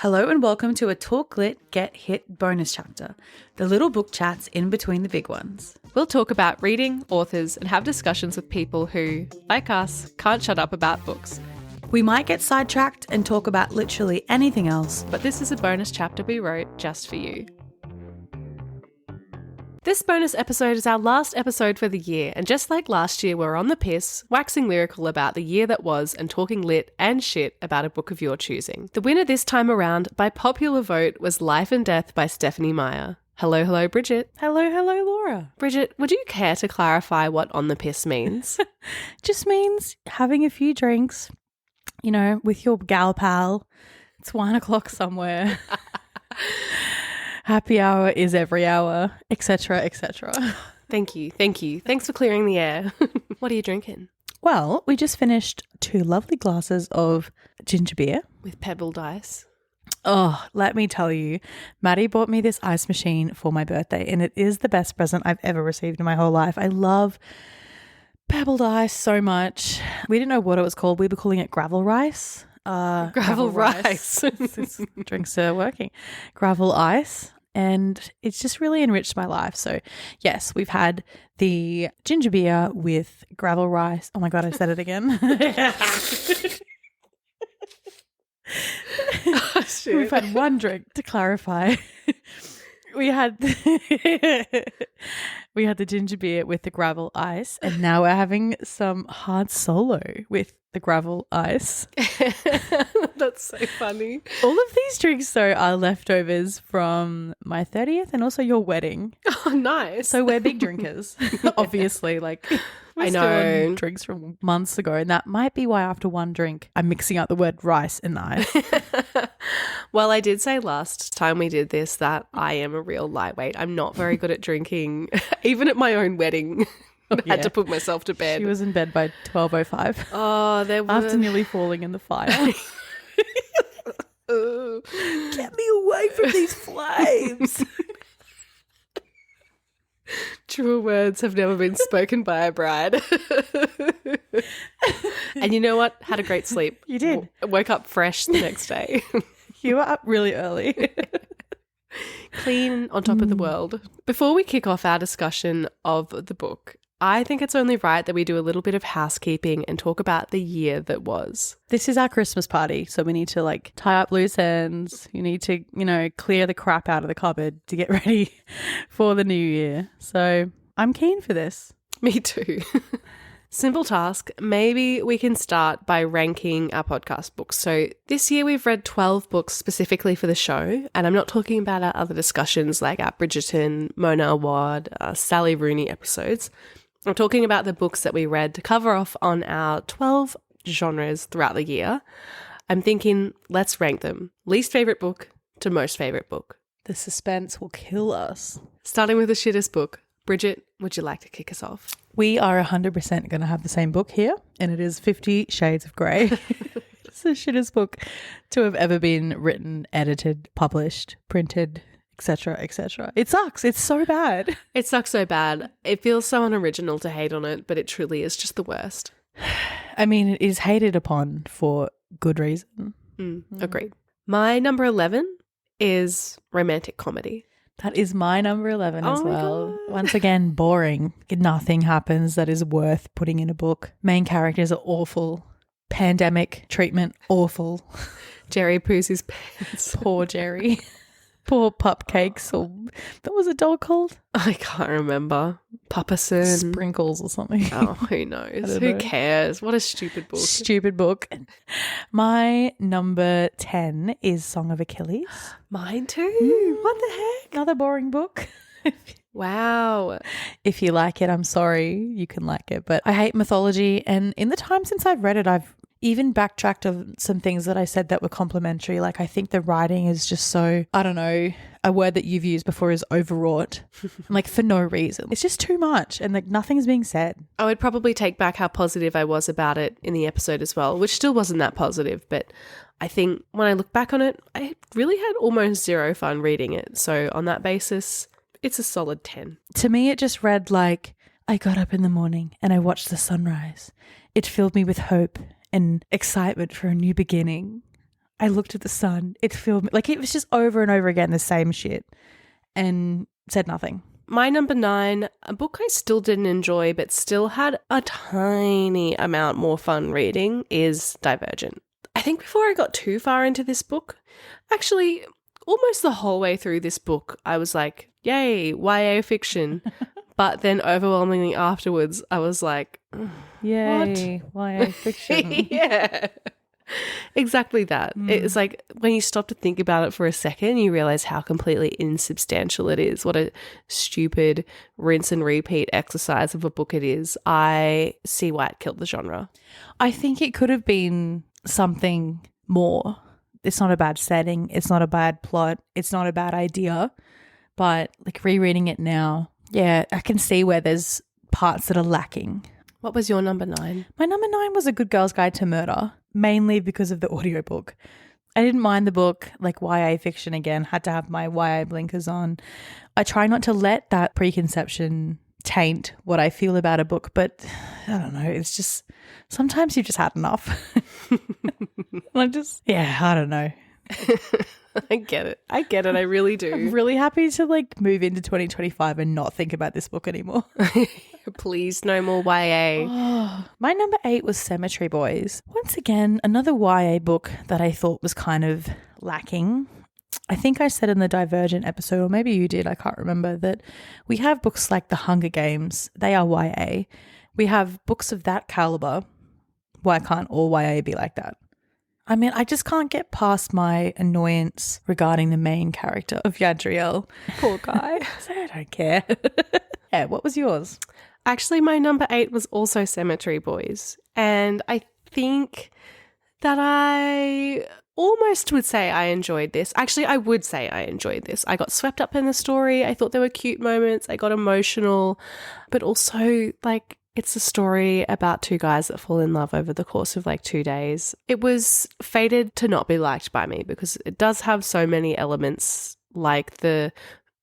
Hello and welcome to a Talk Lit Get Hit bonus chapter, the little book chats in between the big ones. We'll talk about reading, authors, and have discussions with people who, like us, can't shut up about books. We might get sidetracked and talk about literally anything else, But this is a bonus chapter we wrote just for you. This bonus episode is our last episode for the year, and just like last year, we're on the piss, waxing lyrical about the year that was and talking lit and shit about a book of your choosing. The winner this time around, by popular vote, was Life and Death by Stephenie Meyer. Hello, Bridget. Hello, Laura. Bridget, would you care to clarify what on the piss means? Just means having a few drinks, you know, with your gal pal. It's 1 o'clock somewhere. Happy hour is every hour, etc., etc. Thank you. Thanks for clearing the air. What are you drinking? Well, we just finished 2 lovely glasses of ginger beer. With pebble ice. Oh, let me tell you, Maddie bought me this ice machine for my birthday, and it is the best present I've ever received in my whole life. I love pebbled ice so much. We didn't know what it was called. We were calling it gravel rice. Gravel rice. This drinks are working. Gravel ice. And it's just really enriched my life. So, yes, we've had the ginger beer with gravel rice. Oh, my God, I said it again. Oh, shit. We've had one drink, to clarify. We had the ginger beer with the gravel ice, and now we're having some hard solo with the gravel ice. That's so funny. All of these drinks, though, are leftovers from my 30th and also your wedding. Oh, nice. So we're big drinkers, obviously. Like, we're I still know. on drinks from months ago, and that might be why after one drink, I'm mixing out the word rice and ice. Well, I did say last time we did this that I am a real lightweight. I'm not very good at drinking, even at my own wedding. I had to put myself to bed. She was in bed by 12:05. Oh, there were... After nearly falling in the fire. Get me away from these flames. Truer words have never been spoken by a bride. And you know what? Had a great sleep. You did. Woke up fresh the next day. You were up really early. Clean on top of the world. Before we kick off our discussion of the book, I think it's only right that we do a little bit of housekeeping and talk about the year that was. This is our Christmas party, so we need to like tie up loose ends. You need to, you know, clear the crap out of the cupboard to get ready for the new year. So I'm keen for this. Me too. Simple task. Maybe we can start by ranking our podcast books. So this year we've read 12 books specifically for the show, and I'm not talking about our other discussions like our Bridgerton, Mona Award, Sally Rooney episodes. I'm talking about the books that we read to cover off on our 12 genres throughout the year. I'm thinking, let's rank them. Least favourite book to most favourite book. The suspense will kill us. Starting with the shittest book. Bridget, would you like to kick us off? We are 100% going to have the same book here, and it is 50 Shades of Grey. It's the shittest book to have ever been written, edited, published, printed, etc., etc. It sucks. It's so bad. It sucks so bad. It feels so unoriginal to hate on it, but it truly is just the worst. I mean, it is hated upon for good reason. Agreed. My number 11 is romantic comedy. That is my number 11 as Oh my well. God. Once again, boring. Nothing happens that is worth putting in a book. Main characters are awful. Pandemic treatment, awful. Jerry poos his pants. Poor Jerry. Poor Pupcakes, or what was a dog called? I can't remember. Papason. Sprinkles or something. Oh, who knows? Who cares? What a stupid book. Stupid book. My number 10 is Song of Achilles. Mine too. What the heck? Another boring book. Wow. If you like it, I'm sorry. You can like it. But I hate mythology. And in the time since I've read it, I've even backtracked of some things that I said that were complimentary. Like, I think the writing is just so, I don't know, a word that you've used before is overwrought. Like, for no reason. It's just too much and like nothing's being said. I would probably take back how positive I was about it in the episode as well, which still wasn't that positive. But I think when I look back on it, I really had almost zero fun reading it. So on that basis, it's a solid 10. To me, it just read like, I got up in the morning and I watched the sunrise. It filled me with hope and excitement for a new beginning. I looked at the sun. It filled me. Like, it was just over and over again the same shit and said nothing. My number 9, a book I still didn't enjoy but still had a tiny amount more fun reading, is Divergent. I think before I got too far into this book, actually almost the whole way through this book, I was like, yay, YA fiction. But then overwhelmingly afterwards, I was like, yay, what? YA fiction. Yeah. Exactly that. It's like when you stop to think about it for a second, you realize how completely insubstantial it is. What a stupid rinse and repeat exercise of a book it is. I see why it killed the genre. I think it could have been something more. It's not a bad setting. It's not a bad plot. It's not a bad idea. But like rereading it now, yeah, I can see where there's parts that are lacking. What was your number 9? My number 9 was A Good Girl's Guide to Murder, mainly because of the audiobook. I didn't mind the book, like YA fiction again, had to have my YA blinkers on. I try not to let that preconception taint what I feel about a book, but I don't know, it's just sometimes you've just had enough. I don't know. I get it. I really do. I'm really happy to like move into 2025 and not think about this book anymore. Please, no more YA. My number 8 was Cemetery Boys. Once again, another YA book that I thought was kind of lacking. I think I said in the Divergent episode, or maybe you did, I can't remember, that we have books like The Hunger Games. They are YA. We have books of that caliber. Why can't all YA be like that? I mean, I just can't get past my annoyance regarding the main character of Yadriel. Poor guy. So I don't care. Yeah, what was yours? Actually, my number 8 was also Cemetery Boys. And I think that I almost would say I enjoyed this. Actually, I would say I enjoyed this. I got swept up in the story. I thought there were cute moments. I got emotional. But also, like, it's a story about 2 guys that fall in love over the course of like 2 days. It was fated to not be liked by me because it does have so many elements like the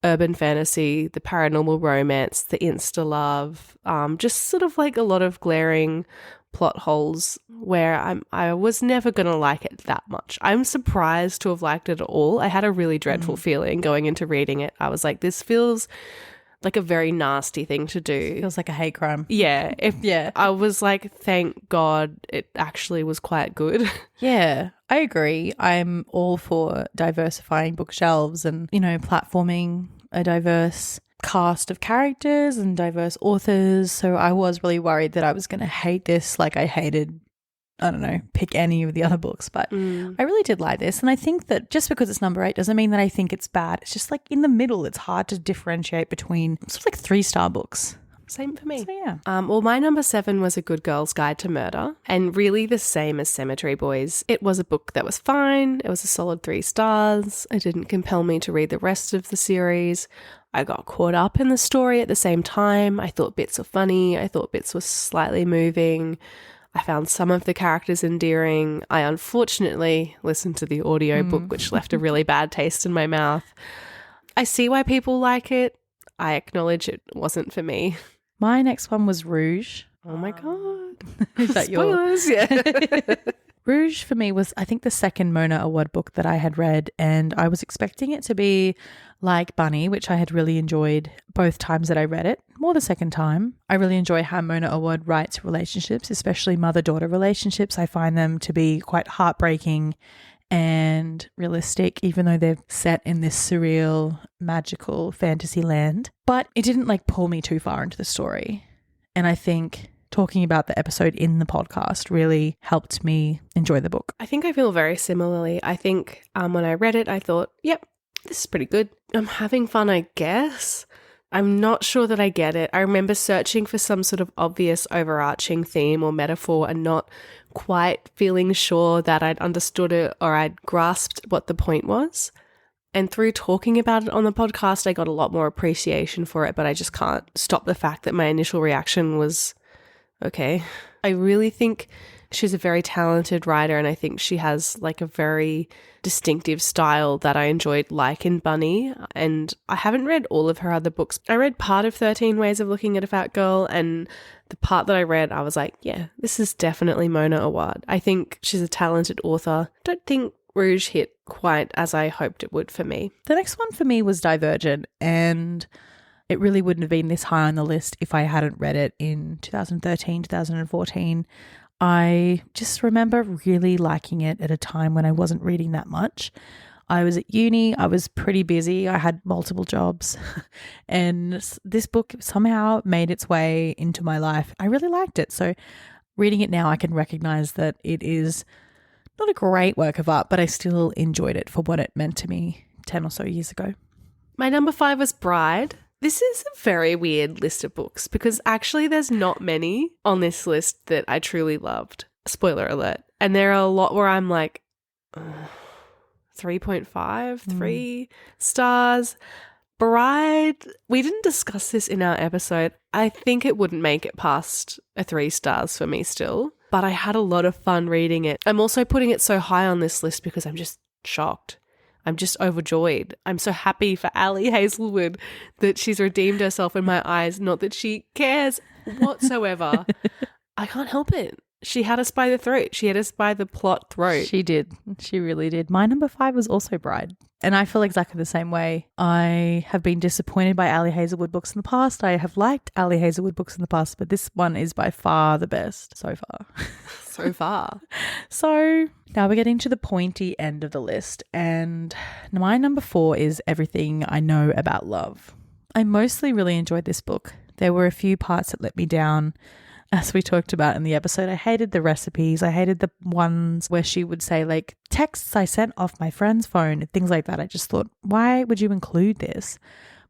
urban fantasy, the paranormal romance, the insta-love, just sort of like a lot of glaring plot holes where I was never going to like it that much. I'm surprised to have liked it at all. I had a really dreadful feeling going into reading it. I was like, this feels like a very nasty thing to do. Feels like a hate crime. Yeah. I was like, thank God it actually was quite good. Yeah, I agree. I'm all for diversifying bookshelves and, you know, platforming a diverse cast of characters and diverse authors. So I was really worried that I was going to hate this like I hated, I don't know, pick any of the other books. But I really did like this. And I think that just because it's number 8 doesn't mean that I think it's bad. It's just like in the middle, it's hard to differentiate between sort of like 3-star books. Same for me. So, yeah. Well, my number 7 was A Good Girl's Guide to Murder, and really the same as Cemetery Boys. It was a book that was fine. It was a solid 3 stars. It didn't compel me to read the rest of the series. I got caught up in the story at the same time. I thought bits were funny. I thought bits were slightly moving. I found some of the characters endearing. I unfortunately listened to the audiobook, which left a really bad taste in my mouth. I see why people like it. I acknowledge it wasn't for me. My next one was Rouge. Oh my God. Is that Spoilers, yeah. Rouge for me was, I think, the second Mona Award book that I had read, and I was expecting it to be like Bunny, which I had really enjoyed both times that I read it, more the second time. I really enjoy how Mona Award writes relationships, especially mother-daughter relationships. I find them to be quite heartbreaking and realistic, even though they're set in this surreal, magical fantasy land. But it didn't like pull me too far into the story. And I think talking about the episode in the podcast really helped me enjoy the book. I think I feel very similarly. I think when I read it, I thought, yep, this is pretty good. I'm having fun, I guess. I'm not sure that I get it. I remember searching for some sort of obvious overarching theme or metaphor and not quite feeling sure that I'd understood it or I'd grasped what the point was. And through talking about it on the podcast, I got a lot more appreciation for it, but I just can't stop the fact that my initial reaction was, okay. I really think she's a very talented writer, and I think she has like a very distinctive style that I enjoyed, like in Bunny. And I haven't read all of her other books. I read part of 13 Ways of Looking at a Fat Girl, and the part that I read, I was like, yeah, this is definitely Mona Award. I think she's a talented author. I don't think Rouge hit quite as I hoped it would for me. The next one for me was Divergent, and it really wouldn't have been this high on the list if I hadn't read it in 2013, 2014. I just remember really liking it at a time when I wasn't reading that much. I was at uni, I was pretty busy, I had multiple jobs, and this book somehow made its way into my life. I really liked it. So reading it now, I can recognize that it is not a great work of art, but I still enjoyed it for what it meant to me 10 or so years ago. My number 5 was Bride. This is a very weird list of books because actually there's not many on this list that I truly loved. Spoiler alert. And there are a lot where I'm like, 3.5, 3 stars. Bride, we didn't discuss this in our episode. I think it wouldn't make it past a 3 stars for me still, but I had a lot of fun reading it. I'm also putting it so high on this list because I'm just shocked. I'm just overjoyed. I'm so happy for Ali Hazelwood that she's redeemed herself in my eyes, not that she cares whatsoever. I can't help it. She had us by the throat. She had us by the plot throat. She did. She really did. My number 5 was also Bride. And I feel exactly the same way. I have been disappointed by Ali Hazelwood books in the past. I have liked Ali Hazelwood books in the past, but this one is by far the best so far. So far. So now we're getting to the pointy end of the list. And my number 4 is Everything I Know About Love. I mostly really enjoyed this book. There were a few parts that let me down. As we talked about in the episode, I hated the recipes. I hated the ones where she would say like texts I sent off my friend's phone and things like that. I just thought, why would you include this?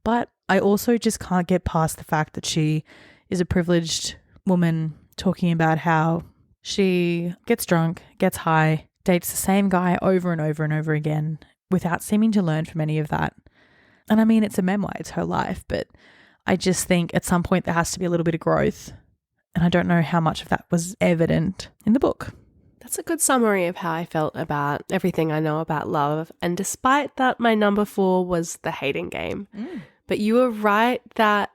But I also just can't get past the fact that she is a privileged woman talking about how she gets drunk, gets high, dates the same guy over and over and over again without seeming to learn from any of that. And I mean, it's a memoir, it's her life, but I just think at some point there has to be a little bit of growth. And I don't know how much of that was evident in the book. That's a good summary of how I felt about Everything I Know About Love. And despite that, my number 4 was The Hating Game. But you were right that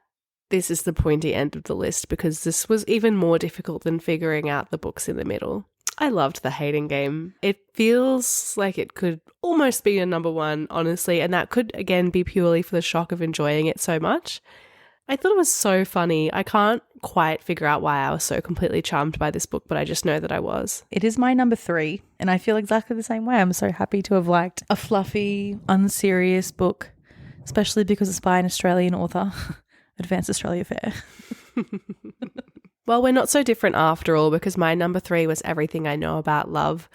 this is the pointy end of the list because this was even more difficult than figuring out the books in the middle. I loved The Hating Game. It feels like it could almost be a number 1, honestly, and that could, again, be purely for the shock of enjoying it so much. I thought it was so funny. I can't quite figure out why I was so completely charmed by this book, but I just know that I was. It is my number 3, and I feel exactly the same way. I'm so happy to have liked a fluffy, unserious book, especially because it's by an Australian author. Advanced Australia Fair. Well, we're not so different after all because my number 3 was Everything I Know About Love.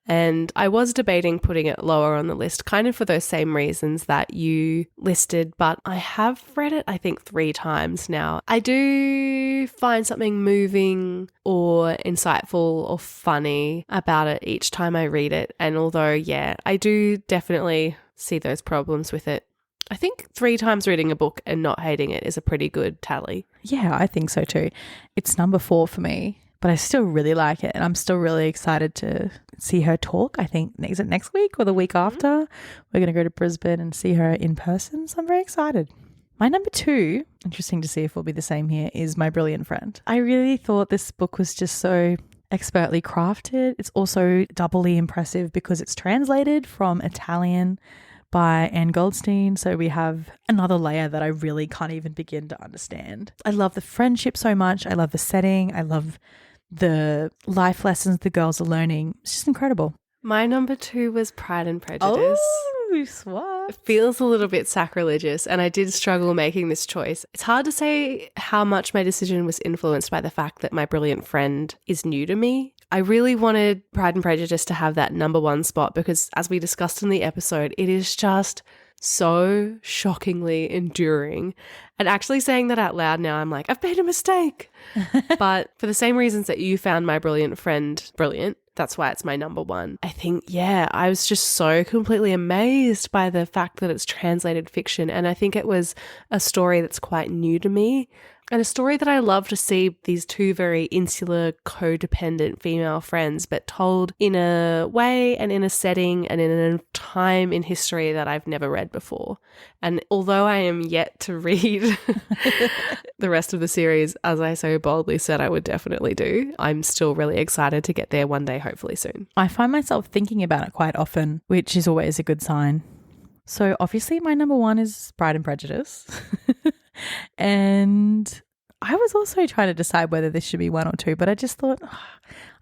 And I was debating putting it lower on the list, kind of for those same reasons that you listed, but I have read it, I think, 3 times now. I do find something moving or insightful or funny about it each time I read it. And although, yeah, I do definitely see those problems with it, I think 3 times reading a book and not hating it is a pretty good tally. Yeah, I think so too. It's number 4 for me. But I still really like it and I'm still really excited to see her talk. I think, is it next week or the week after? We're going to go to Brisbane and see her in person. So I'm very excited. My number 2, interesting to see if we'll be the same here, is My Brilliant Friend. I really thought this book was just so expertly crafted. It's also doubly impressive because it's translated from Italian by Anne Goldstein. So we have another layer that I really can't even begin to understand. I love the friendship so much. I love the setting. I love the life lessons the girls are learning. It's just incredible. My number 2 was Pride and Prejudice. Oh, swap. It feels a little bit sacrilegious and I did struggle making this choice. It's hard to say how much my decision was influenced by the fact that My Brilliant Friend is new to me. I really wanted Pride and Prejudice to have that number 1 spot because as we discussed in the episode, it is just so shockingly enduring. And actually saying that out loud now, I'm like, I've made a mistake. But for the same reasons that you found My Brilliant Friend brilliant, that's why it's my number 1. I think, yeah, I was just so completely amazed by the fact that it's translated fiction. And I think it was a story that's quite new to me. And a story that I love to see these two very insular, codependent female friends, but told in a way and in a setting and in a time in history that I've never read before. And although I am yet to read the rest of the series, as I so boldly said I would definitely do, I'm still really excited to get there one day, hopefully soon. I find myself thinking about it quite often, which is always a good sign. So obviously my number one is Pride and Prejudice. And I was also trying to decide whether this should be 1 or 2, but I just thought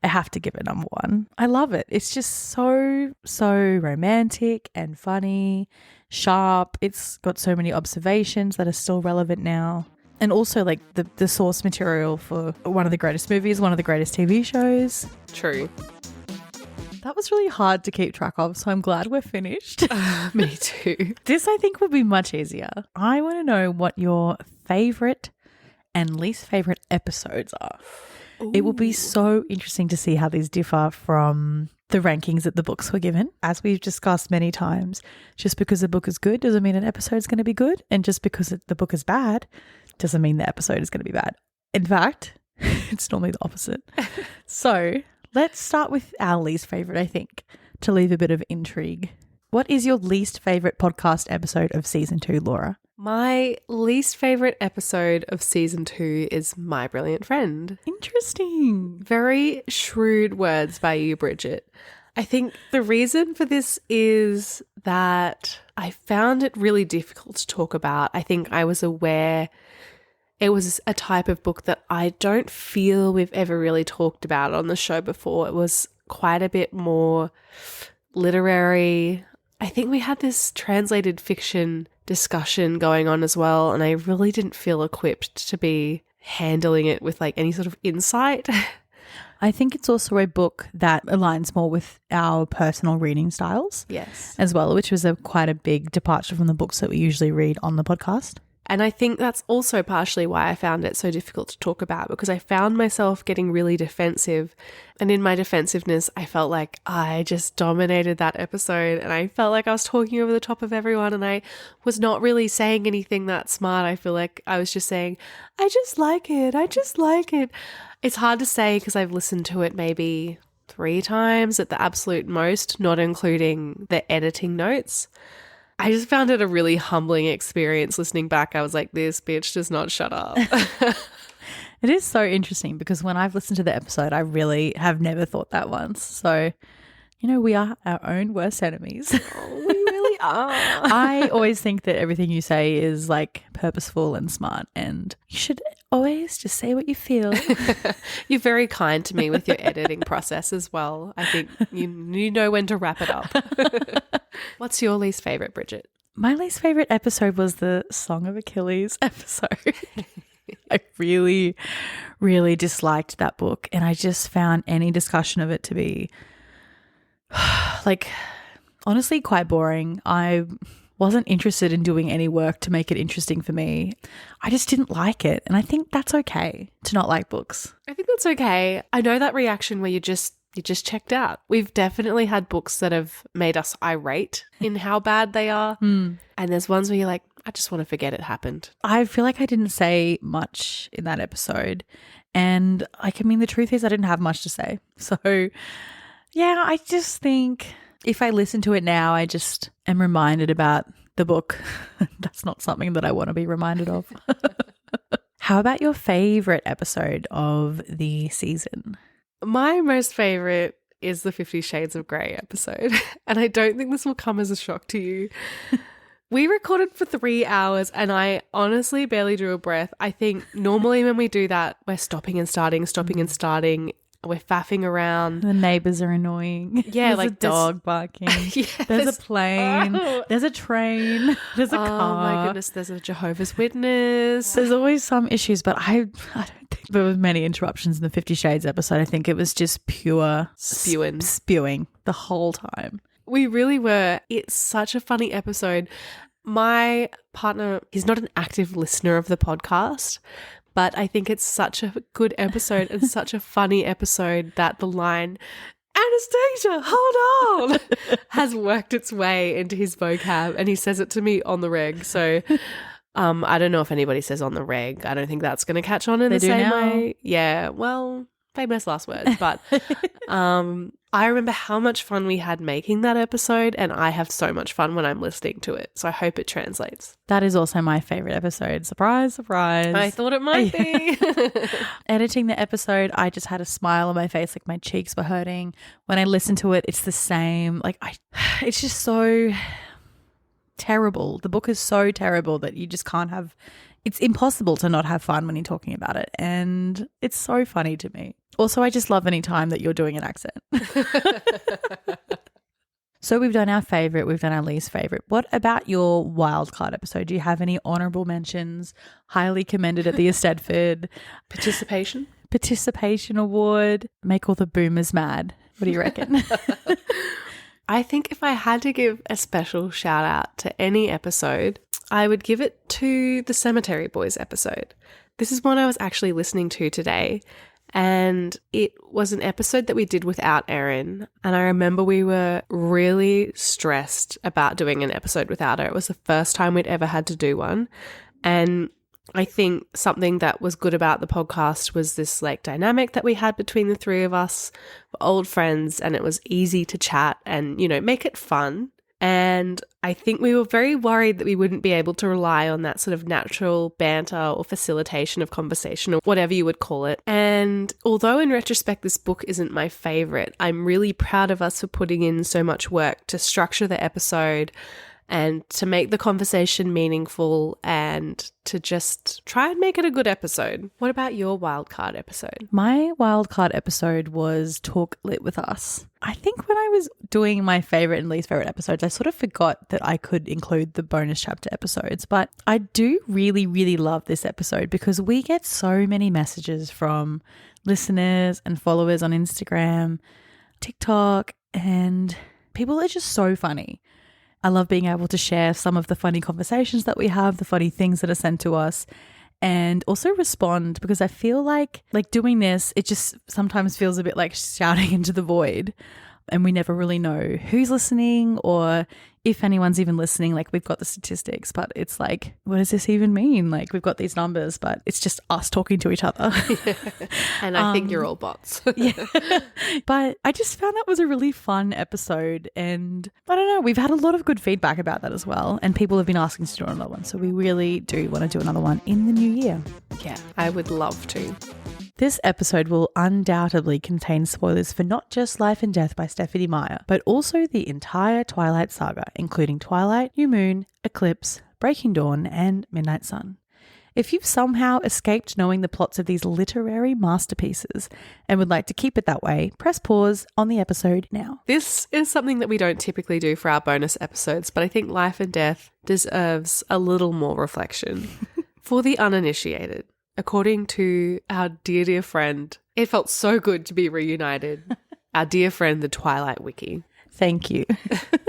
I have to give it number 1. I love it. It's just so romantic and funny, sharp. It's got so many observations that are still relevant now. And also like the source material for one of the greatest movies, one of the greatest TV shows. True. That was really hard to keep track of, so I'm glad we're finished. Me too. This, I think, would be much easier. I want to know what your favourite and least favourite episodes are. Ooh. It will be so interesting to see how these differ from the rankings that the books were given. As we've discussed many times, just because a book is good doesn't mean an episode is going to be good, and just because the book is bad doesn't mean the episode is going to be bad. In fact, it's normally the opposite. So let's start with our least favourite, I think, to leave a bit of intrigue. What is your least favourite podcast episode of season 2, Laura? My least favourite episode of season 2 is My Brilliant Friend. Interesting. Very shrewd words by you, Bridget. I think the reason for this is that I found it really difficult to talk about. I think I was aware it was a type of book that I don't feel we've ever really talked about on the show before. It was quite a bit more literary. I think we had this translated fiction discussion going on as well, and I really didn't feel equipped to be handling it with like any sort of insight. I think it's also a book that aligns more with our personal reading styles. Yes. As well, which was quite a big departure from the books that we usually read on the podcast. And I think that's also partially why I found it so difficult to talk about, because I found myself getting really defensive. And in my defensiveness, I felt like I just dominated that episode, and I felt like I was talking over the top of everyone, and I was not really saying anything that smart. I feel like I was just saying, I just like it. I just like it. It's hard to say because I've listened to it maybe 3 times at the absolute most, not including the editing notes. I just found it a really humbling experience listening back. I was like, this bitch does not shut up. It is so interesting because when I've listened to the episode, I really have never thought that once. So, you know, we are our own worst enemies. Oh, we really are. I always think that everything you say is like purposeful and smart, and you should always just say what you feel. You're very kind to me with your editing process as well. I think you know when to wrap it up. What's your least favourite, Bridget? My least favourite episode was the Song of Achilles episode. I really, really disliked that book, and I just found any discussion of it to be like honestly quite boring. I wasn't interested in doing any work to make it interesting for me. I just didn't like it, and I think that's okay to not like books. I think that's okay. I know that reaction where you just checked out. We've definitely had books that have made us irate in how bad they are. And there's ones where you're like, I just want to forget it happened. I feel like I didn't say much in that episode. And like, I mean, the truth is I didn't have much to say. So yeah, I just think if I listen to it now, I just am reminded about the book. That's not something that I want to be reminded of. How about your favorite episode of the season? My most favorite is the 50 Shades of Grey episode. And I don't think this will come as a shock to you. We recorded for 3 hours and I honestly barely drew a breath. I think normally when we do that, we're stopping and starting. We're faffing around. The neighbors are annoying. Yeah, there's like a dog barking. Yeah, there's a plane. There's a train. There's a car. Oh my goodness, there's a Jehovah's Witness. There's always some issues, but I don't think there were many interruptions in the 50 Shades episode. I think it was just pure spewing the whole time. We really were. It's such a funny episode. My partner, he's not an active listener of the podcast, but I think it's such a good episode and such a funny episode that the line, Anastasia, hold on, has worked its way into his vocab, and he says it to me on the reg. So I don't know if anybody says on the reg. I don't think that's going to catch on in They the do same now. way. Yeah, well, famous last words. But I remember how much fun we had making that episode, and I have so much fun when I'm listening to it. So I hope it translates. That is also my favorite episode. Surprise, surprise. I thought it might be. Editing the episode, I just had a smile on my face, like my cheeks were hurting. When I listen to it, it's the same. It's just so terrible. The book is so terrible that you just can't have, it's impossible to not have fun when you're talking about it. And it's so funny to me. Also, I just love any time that you're doing an accent. So we've done our favorite, we've done our least favorite. What about your wildcard episode? Do you have any honorable mentions? Highly commended at the Eisteddfod Participation Award. Make all the boomers mad. What do you reckon? I think if I had to give a special shout out to any episode, I would give it to the Cemetery Boys episode. This is one I was actually listening to today, and it was an episode that we did without Erin. And I remember we were really stressed about doing an episode without her. It was the first time we'd ever had to do one. And I think something that was good about the podcast was this like dynamic that we had between the three of us. We're old friends, and it was easy to chat and, you know, make it fun. And I think we were very worried that we wouldn't be able to rely on that sort of natural banter or facilitation of conversation or whatever you would call it. And although in retrospect this book isn't my favorite, I'm really proud of us for putting in so much work to structure the episode and to make the conversation meaningful and to just try and make it a good episode. What about your wildcard episode? My wildcard episode was Talk Lit with Us. I think when I was doing my favorite and least favorite episodes, I sort of forgot that I could include the bonus chapter episodes. But I do really, really love this episode because we get so many messages from listeners and followers on Instagram, TikTok, and people are just so funny. I love being able to share some of the funny conversations that we have, the funny things that are sent to us, and also respond, because I feel like doing this, it just sometimes feels a bit like shouting into the void, and we never really know who's listening or if anyone's even listening. Like, we've got the statistics, but it's like, what does this even mean? Like, we've got these numbers, but it's just us talking to each other. Yeah. And I think you're all bots. Yeah. But I just found that was a really fun episode, and I don't know, we've had a lot of good feedback about that as well, and people have been asking us to do another one, so we really do want to do another one in the new year. Yeah, I would love to. This episode will undoubtedly contain spoilers for not just Life and Death by Stephenie Meyer, but also the entire Twilight saga, including Twilight, New Moon, Eclipse, Breaking Dawn, and Midnight Sun. If you've somehow escaped knowing the plots of these literary masterpieces and would like to keep it that way, press pause on the episode now. This is something that we don't typically do for our bonus episodes, but I think Life and Death deserves a little more reflection. For the uninitiated, according to our dear friend, it felt so good to be reunited. Our dear friend, the Twilight Wiki. Thank you.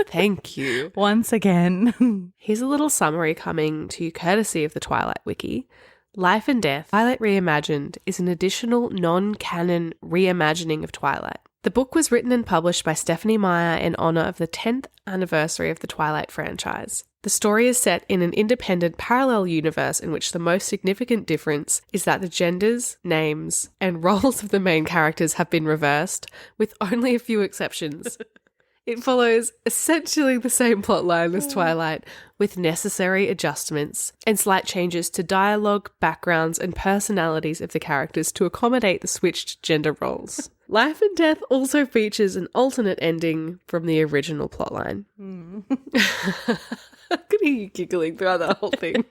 Thank you. Once again. Here's a little summary coming to you courtesy of the Twilight Wiki. Life and Death, Twilight Reimagined, is an additional non-canon reimagining of Twilight. The book was written and published by Stephenie Meyer in honour of the 10th anniversary of the Twilight franchise. The story is set in an independent parallel universe in which the most significant difference is that the genders, names, and roles of the main characters have been reversed, with only a few exceptions. It follows essentially the same plotline as Twilight, with necessary adjustments and slight changes to dialogue, backgrounds, and personalities of the characters to accommodate the switched gender roles. Life and Death also features an alternate ending from the original plotline. I could hear you giggling throughout the whole thing.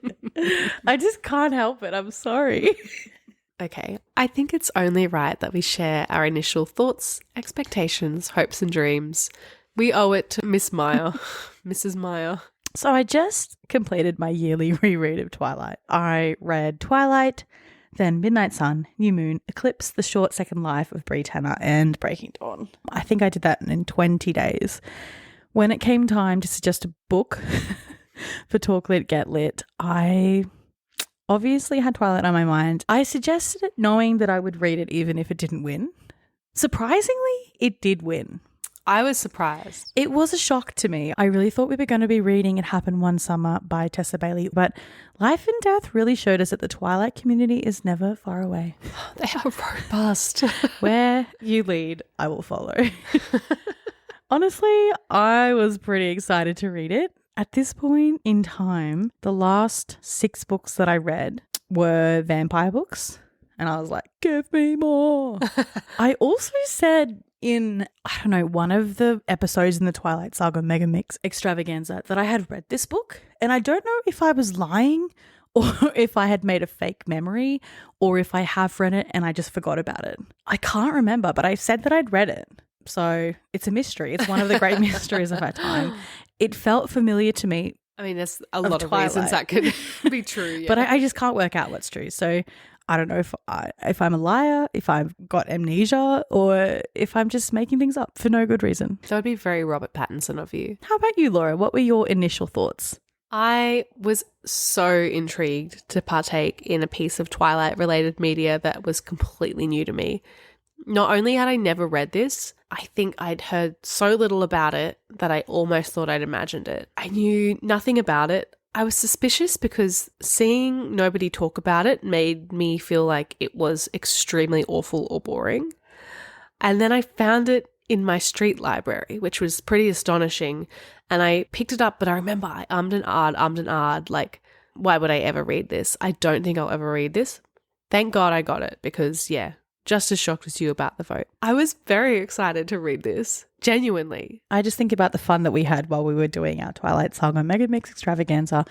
I just can't help it. I'm sorry. Okay, I think it's only right that we share our initial thoughts, expectations, hopes, and dreams. We owe it to Miss Meyer, Mrs. Meyer. So I just completed my yearly reread of Twilight. I read Twilight, then Midnight Sun, New Moon, Eclipse, The Short Second Life of Brie Tanner, and Breaking Dawn. I think I did that in 20 days. When it came time to suggest a book for Talk Lit, Get Lit, I obviously had Twilight on my mind. I suggested it knowing that I would read it even if it didn't win. Surprisingly, it did win. I was surprised. It was a shock to me. I really thought we were going to be reading It Happened One Summer by Tessa Bailey, but Life and Death really showed us that the Twilight community is never far away. They are robust. Where you lead, I will follow. Honestly, I was pretty excited to read it. At this point in time, the last 6 books that I read were vampire books. And I was like, give me more. I also said in, I don't know, one of the episodes in the Twilight Saga Mega Mix Extravaganza that I had read this book. And I don't know if I was lying or if I had made a fake memory or if I have read it and I just forgot about it. I can't remember, but I said that I'd read it. So it's a mystery. It's one of the great mysteries of our time. It felt familiar to me. I mean, there's a lot of reasons that could be true. Yeah. But I just can't work out what's true. So I don't know if I'm a liar, if I've got amnesia, or if I'm just making things up for no good reason. That would be very Robert Pattinson of you. How about you, Laura? What were your initial thoughts? I was so intrigued to partake in a piece of Twilight-related media that was completely new to me. Not only had I never read this, I think I'd heard so little about it that I almost thought I'd imagined it. I knew nothing about it. I was suspicious because seeing nobody talk about it made me feel like it was extremely awful or boring. And then I found it in my street library, which was pretty astonishing. And I picked it up, but I remember I ummed and ahed, like, why would I ever read this? I don't think I'll ever read this. Thank God I got it because, yeah, just as shocked as you about the vote. I was very excited to read this, genuinely. I just think about the fun that we had while we were doing our Twilight Saga Mega Mix Extravaganza.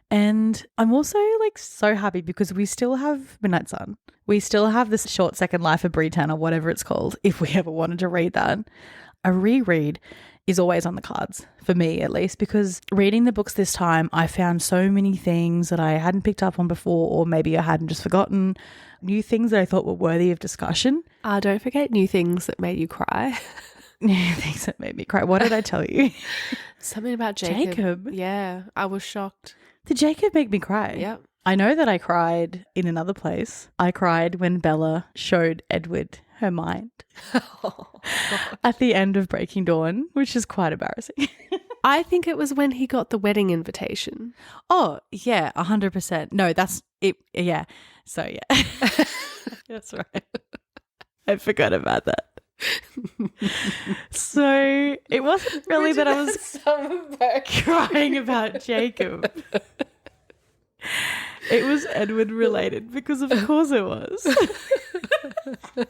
And I'm also like so happy because we still have Midnight Sun. We still have this Short Second Life of Britain or whatever it's called, if we ever wanted to read that. A reread is always on the cards, for me at least, because reading the books this time, I found so many things that I hadn't picked up on before, or maybe I hadn't just forgotten, new things that I thought were worthy of discussion. Don't forget new things that made you cry. New things that made me cry. What did I tell you? Something about Jacob. Yeah, I was shocked. Did Jacob make me cry? Yep. I know that I cried in another place. I cried when Bella showed Edward her mind at the end of Breaking Dawn, which is quite embarrassing. I think it was when he got the wedding invitation. Oh, yeah, 100%. No, that's it. Yeah. So, yeah. That's right. I forgot about that. So it wasn't really that I was crying about Jacob. It was Edward related because of course it was. But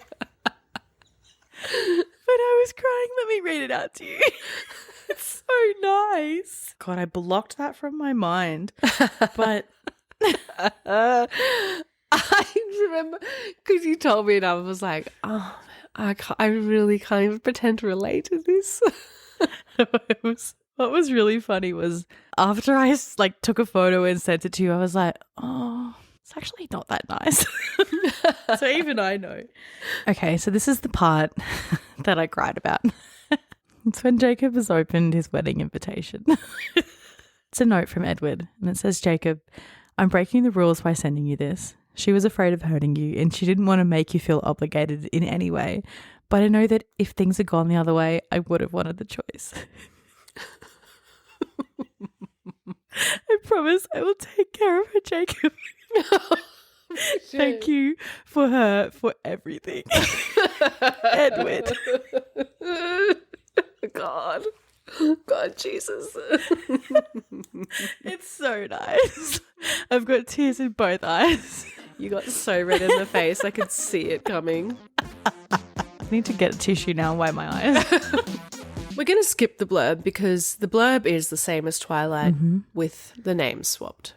I was crying. Let me read it out to you. It's so nice. God, I blocked that from my mind. But I remember because you told me and I was like, oh, I really can't even pretend to relate to this. What was really funny was after I like took a photo and sent it to you, I was like, oh, it's actually not that nice. So even I know. Okay, so this is the part that I cried about. It's when Jacob has opened his wedding invitation. It's a note from Edward and it says, Jacob, I'm breaking the rules by sending you this. She was afraid of hurting you and she didn't want to make you feel obligated in any way. But I know that if things had gone the other way, I would have wanted the choice. I promise I will take care of her, Jacob. Thank you for her, for everything. Edward. God, Jesus. It's so nice. I've got tears in both eyes. You got so red in the face. I could see it coming. I need to get a tissue now and wipe my eyes. We're going to skip the blurb because the blurb is the same as Twilight with the names swapped.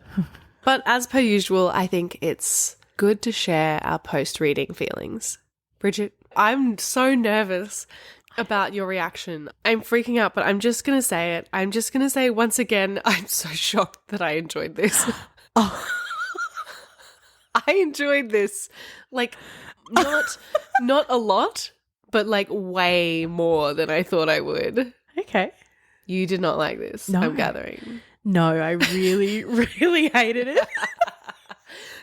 But as per usual, I think it's good to share our post-reading feelings. Bridget, I'm so nervous about your reaction. I'm freaking out, but I'm just going to say it. I'm just going to say once again, I'm so shocked that I enjoyed this. Oh. I enjoyed this. Like, not a lot, but like way more than I thought I would. Okay. You did not like this, No. I'm gathering. No, I really, really hated it.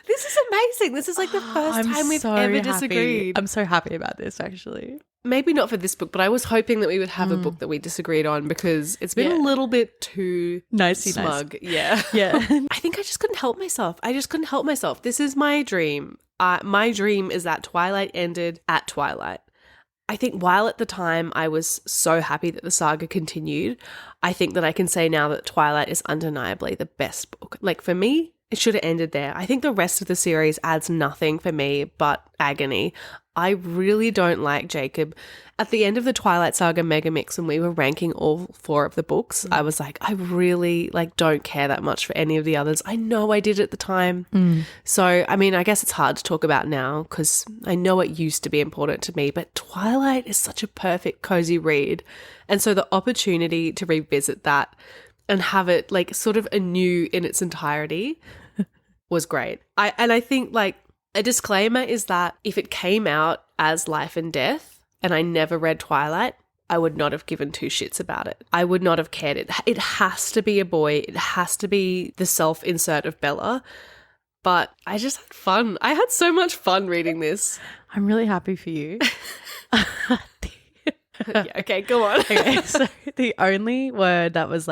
This is amazing. This is like the first time we've ever disagreed. I'm so happy about this, actually. maybe not for this book, but I was hoping that we would have a book that we disagreed on because it's been a little bit too smug. Nice. Yeah. Yeah. I think I just couldn't help myself. This is my dream. My dream is that Twilight ended at Twilight. I think while at the time I was so happy that the saga continued, I think that I can say now that Twilight is undeniably the best book. Like for me, it should have ended there. I think the rest of the series adds nothing for me but agony. I really don't like Jacob. At the end of the Twilight Saga Mega Mix, when we were ranking all 4 of the books, I was like, I really don't care that much for any of the others. I know I did at the time. So, I mean, I guess it's hard to talk about now because I know it used to be important to me, but Twilight is such a perfect, cozy read. And so the opportunity to revisit that and have it sort of anew in its entirety was great. I think a disclaimer is that if it came out as Life and Death and I never read Twilight, I would not have given 2 shits about it. I would not have cared. It has to be a boy. It has to be the self-insert of Bella. But I just had fun. I had so much fun reading this. I'm really happy for you. Yeah, okay, go on. Okay, so the only word that was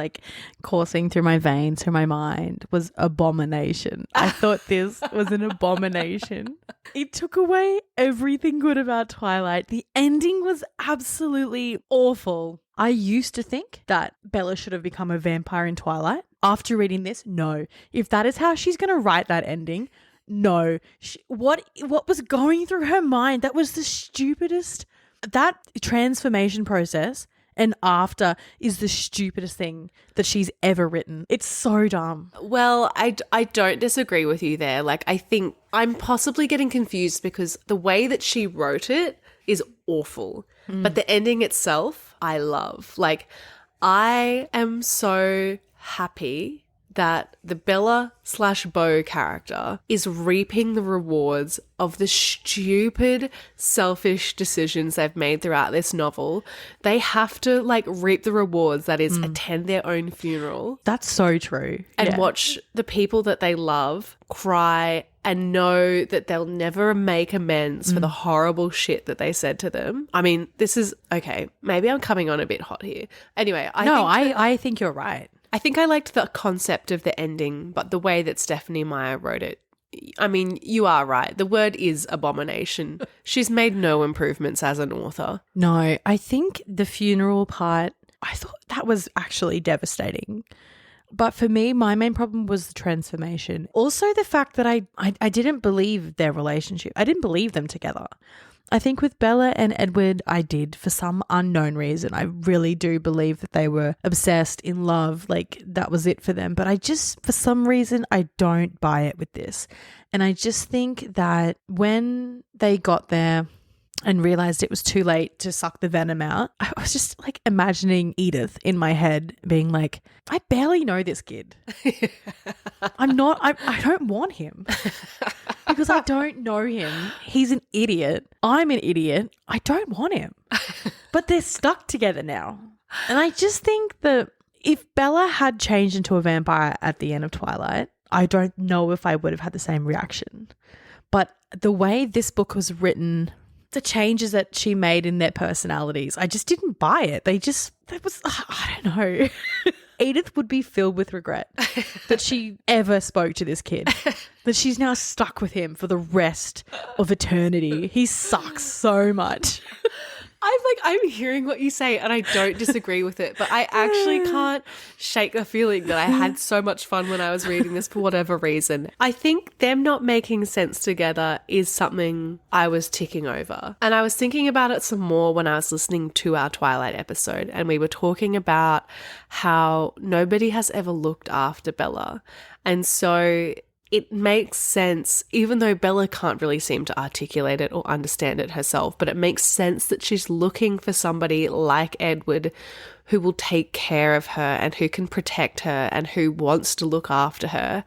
coursing through my veins, through my mind, was abomination. I thought this was an abomination. It took away everything good about Twilight. The ending was absolutely awful. I used to think that Bella should have become a vampire in Twilight. After reading this, no. If that is how she's going to write that ending, no. What was going through her mind? That was the stupidest. That transformation process and after is the stupidest thing that she's ever written. It's so dumb. Well, I don't disagree with you there. I think I'm possibly getting confused because the way that she wrote it is awful. But the ending itself, I love. I am so happy that the Bella/Beau character is reaping the rewards of the stupid, selfish decisions they've made throughout this novel. They have to reap the rewards, that is, attend their own funeral. That's so true. And watch the people that they love cry and know that they'll never make amends for the horrible shit that they said to them. I mean, this is, okay, maybe I'm coming on a bit hot here. Anyway, I think you're right. I think I liked the concept of the ending, but the way that Stephenie Meyer wrote it, I mean, you are right. The word is abomination. She's made no improvements as an author. No, I think the funeral part, I thought that was actually devastating. But for me, my main problem was the transformation. Also the fact that I didn't believe their relationship. I didn't believe them together. I think with Bella and Edward, I did for some unknown reason. I really do believe that they were obsessed, in love, that was it for them. But I just, for some reason, I don't buy it with this. And I just think that when they got there and realized it was too late to suck the venom out, I was just imagining Edythe in my head being I barely know this kid. I don't want him because I don't know him. He's an idiot. I'm an idiot. I don't want him. But they're stuck together now. And I just think that if Bella had changed into a vampire at the end of Twilight, I don't know if I would have had the same reaction. But the way this book was written, the changes that she made in their personalities, I just didn't buy it. I don't know. Edythe would be filled with regret that she ever spoke to this kid, that she's now stuck with him for the rest of eternity. He sucks so much. I'm hearing what you say and I don't disagree with it, but I actually can't shake the feeling that I had so much fun when I was reading this for whatever reason. I think them not making sense together is something I was ticking over. And I was thinking about it some more when I was listening to our Twilight episode and we were talking about how nobody has ever looked after Bella. And so it makes sense, even though Bella can't really seem to articulate it or understand it herself, but it makes sense that she's looking for somebody like Edward who will take care of her and who can protect her and who wants to look after her.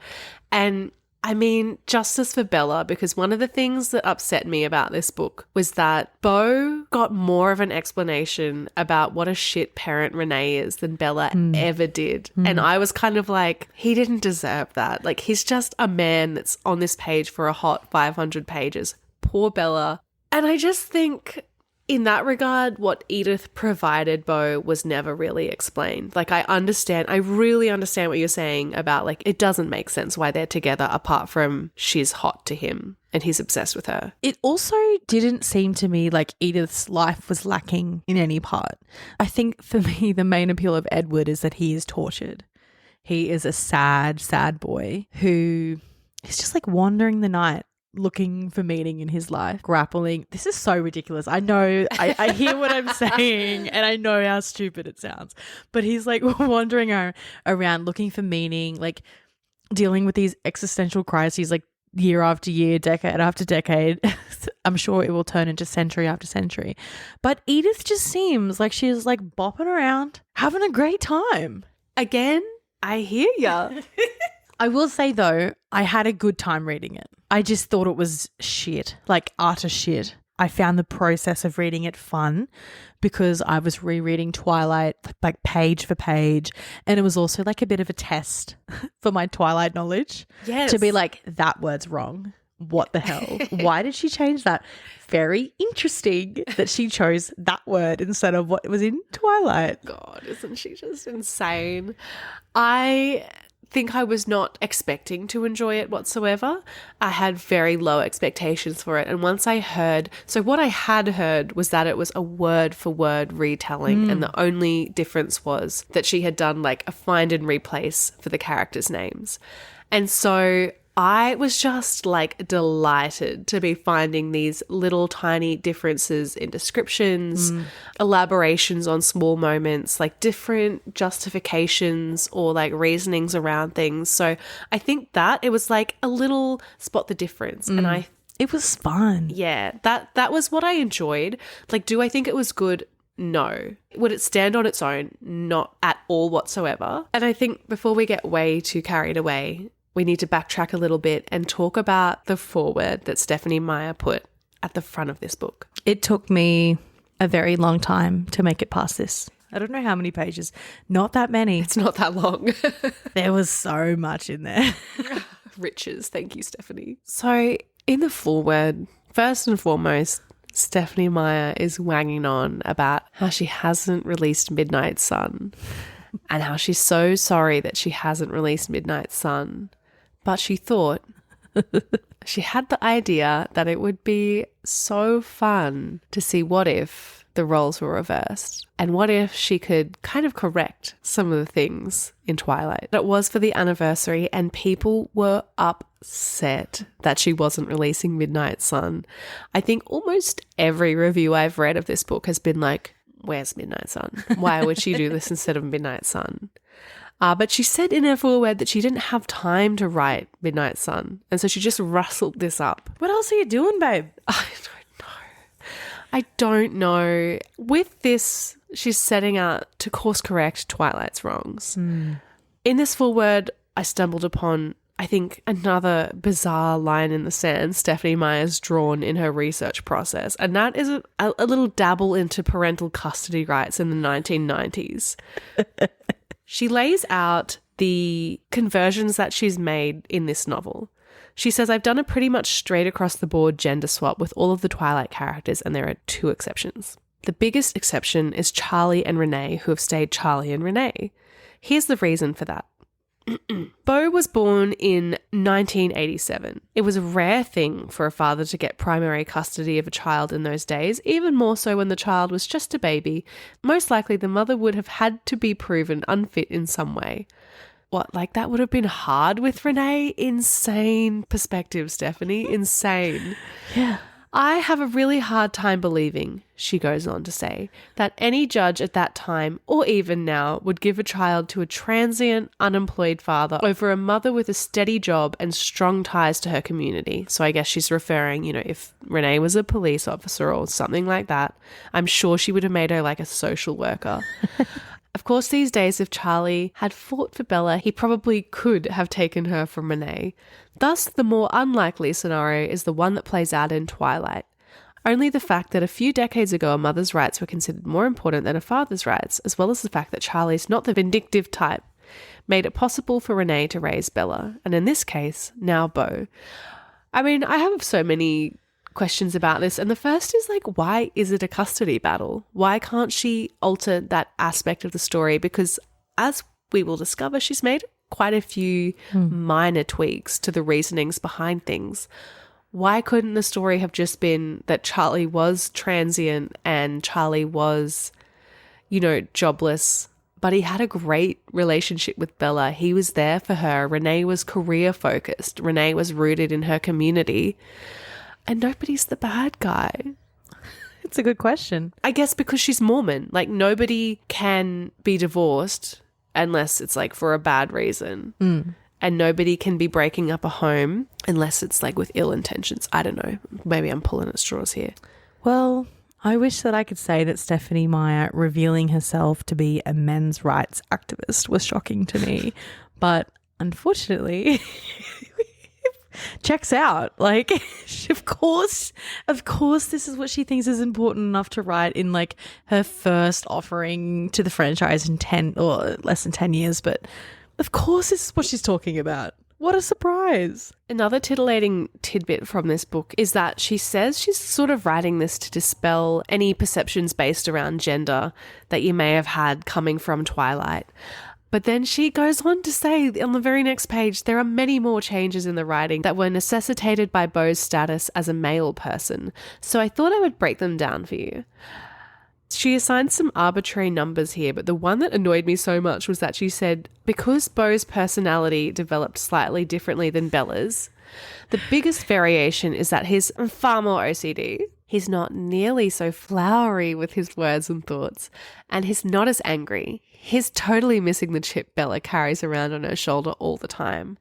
And I mean, justice for Bella, because one of the things that upset me about this book was that Beau got more of an explanation about what a shit parent Renee is than Bella ever did. And I was kind of he didn't deserve that. He's just a man that's on this page for a hot 500 pages. Poor Bella. And I just think in that regard, what Edythe provided Beau was never really explained. Like, I really understand what you're saying about, like, it doesn't make sense why they're together apart from she's hot to him and he's obsessed with her. It also didn't seem to me like Edith's life was lacking in any part. I think for me, the main appeal of Edward is that he is tortured. He is a sad, sad boy who is just like wandering the night, looking for meaning in his life, grappling. This is so ridiculous. I know, I hear what I'm saying and I know how stupid it sounds, but he's like wandering around looking for meaning, like dealing with these existential crises, like year after year, decade after decade. I'm sure it will turn into century after century. But Edythe just seems like she's like bopping around, having a great time. Again, I hear ya. I will say though, I had a good time reading it. I just thought it was shit, like utter shit. I found the process of reading it fun because I was rereading Twilight like page for page, and it was also like a bit of a test for my Twilight knowledge. Yes. To be like, that word's wrong. What the hell? Why did she change that? Very interesting that she chose that word instead of what was in Twilight. God, isn't she just insane? I think I was not expecting to enjoy it whatsoever. I had very low expectations for it. And once I heard, so what I had heard was that it was a word for word retelling. And the only difference was that she had done like a find and replace for the characters' names. And so I was just like delighted to be finding these little tiny differences in descriptions, elaborations on small moments, like different justifications or like reasonings around things. So I think that it was like a little spot the difference. And it was fun. Yeah, that was what I enjoyed. Like, do I think it was good? No. Would it stand on its own? Not at all whatsoever. And I think before we get way too carried away, we need to backtrack a little bit and talk about the foreword that Stephenie Meyer put at the front of this book. It took me a very long time to make it past this. I don't know how many pages. Not that many. It's not that long. There was so much in there. Riches. Thank you, Stephenie. So in the foreword, first and foremost, Stephenie Meyer is wanging on about how she hasn't released Midnight Sun and how she's so sorry that she hasn't released Midnight Sun. But she thought, she had the idea that it would be so fun to see what if the roles were reversed and what if she could kind of correct some of the things in Twilight. It was for the anniversary and people were upset that she wasn't releasing Midnight Sun. I think almost every review I've read of this book has been like, where's Midnight Sun? Why would she do this instead of Midnight Sun? But she said in her foreword that she didn't have time to write Midnight Sun. And so she just rustled this up. What else are you doing, babe? I don't know. With this, she's setting out to course correct Twilight's wrongs. In this foreword, I stumbled upon, I think, another bizarre line in the sand Stephenie Meyer's drawn in her research process. And that is a little dabble into parental custody rights in the 1990s. She lays out the conversions that she's made in this novel. She says, I've done a pretty much straight across the board gender swap with all of the Twilight characters, and there are two exceptions. The biggest exception is Charlie and Renee, who have stayed Charlie and Renee. Here's the reason for that. Beau was born in 1987. It was a rare thing for a father to get primary custody of a child in those days, even more so when the child was just a baby. Most likely the mother would have had to be proven unfit in some way. What, like that would have been hard with Renee? Insane perspective, Stephenie. Insane. Yeah. I have a really hard time believing, she goes on to say, that any judge at that time, or even now, would give a child to a transient, unemployed father over a mother with a steady job and strong ties to her community. So I guess she's referring, if Renee was a police officer or something like that, I'm sure she would have made her like a social worker. Of course, these days, if Charlie had fought for Bella, he probably could have taken her from Renee. Thus, the more unlikely scenario is the one that plays out in Twilight. Only the fact that a few decades ago a mother's rights were considered more important than a father's rights, as well as the fact that Charlie's not the vindictive type, made it possible for Renee to raise Bella, and in this case, now Beau. I mean, I have so many questions about this. And the first is like, why is it a custody battle? Why can't she alter that aspect of the story? Because as we will discover, she's made quite a few minor tweaks to the reasonings behind things. Why couldn't the story have just been that Charlie was transient and Charlie was, you know, jobless, but he had a great relationship with Bella. He was there for her. Renee was career focused. Renee was rooted in her community. And nobody's the bad guy. It's a good question. I guess because she's Mormon. Like, nobody can be divorced unless it's like for a bad reason. And nobody can be breaking up a home unless it's like with ill intentions. I don't know. Maybe I'm pulling at straws here. Well, I wish that I could say that Stephenie Meyer revealing herself to be a men's rights activist was shocking to me. But unfortunately, checks out. Like, of course, this is what she thinks is important enough to write in like her first offering to the franchise in 10 or less than 10 years. But of course, this is what she's talking about. What a surprise. Another titillating tidbit from this book is that she says she's sort of writing this to dispel any perceptions based around gender that you may have had coming from Twilight. But then she goes on to say on the very next page, there are many more changes in the writing that were necessitated by Beau's status as a male person. So I thought I would break them down for you. She assigned some arbitrary numbers here, but the one that annoyed me so much was that she said, because Beau's personality developed slightly differently than Bella's, the biggest variation is that he's far more OCD. He's not nearly so flowery with his words and thoughts, and he's not as angry. He's totally missing the chip Bella carries around on her shoulder all the time.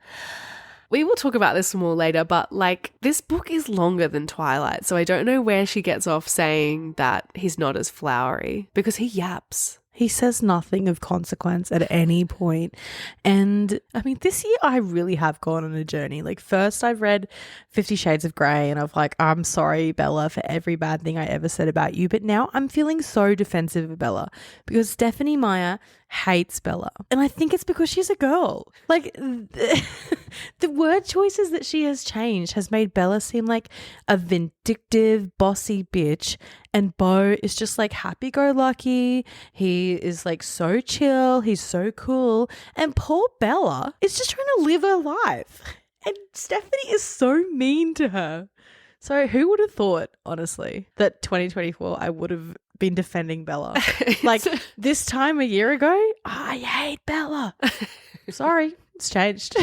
We will talk about this more later, but like, this book is longer than Twilight, so I don't know where she gets off saying that he's not as flowery, because he yaps. He says nothing of consequence at any point. And I mean, this year I really have gone on a journey. Like, first I've read 50 Shades of Grey and I've like, I'm sorry, Bella, for every bad thing I ever said about you. But now I'm feeling so defensive of Bella because Stephenie Meyer hates Bella. And I think it's because she's a girl. Like, the word choices that she has changed has made Bella seem like a vindictive, bossy bitch. And Beau is just like happy-go-lucky. He is like so chill. He's so cool. And poor Bella is just trying to live her life. And Stephenie is so mean to her. So who would have thought, honestly, that 2024 I would have been defending Bella? Like, this time a year ago, I hate Bella. Sorry, it's changed.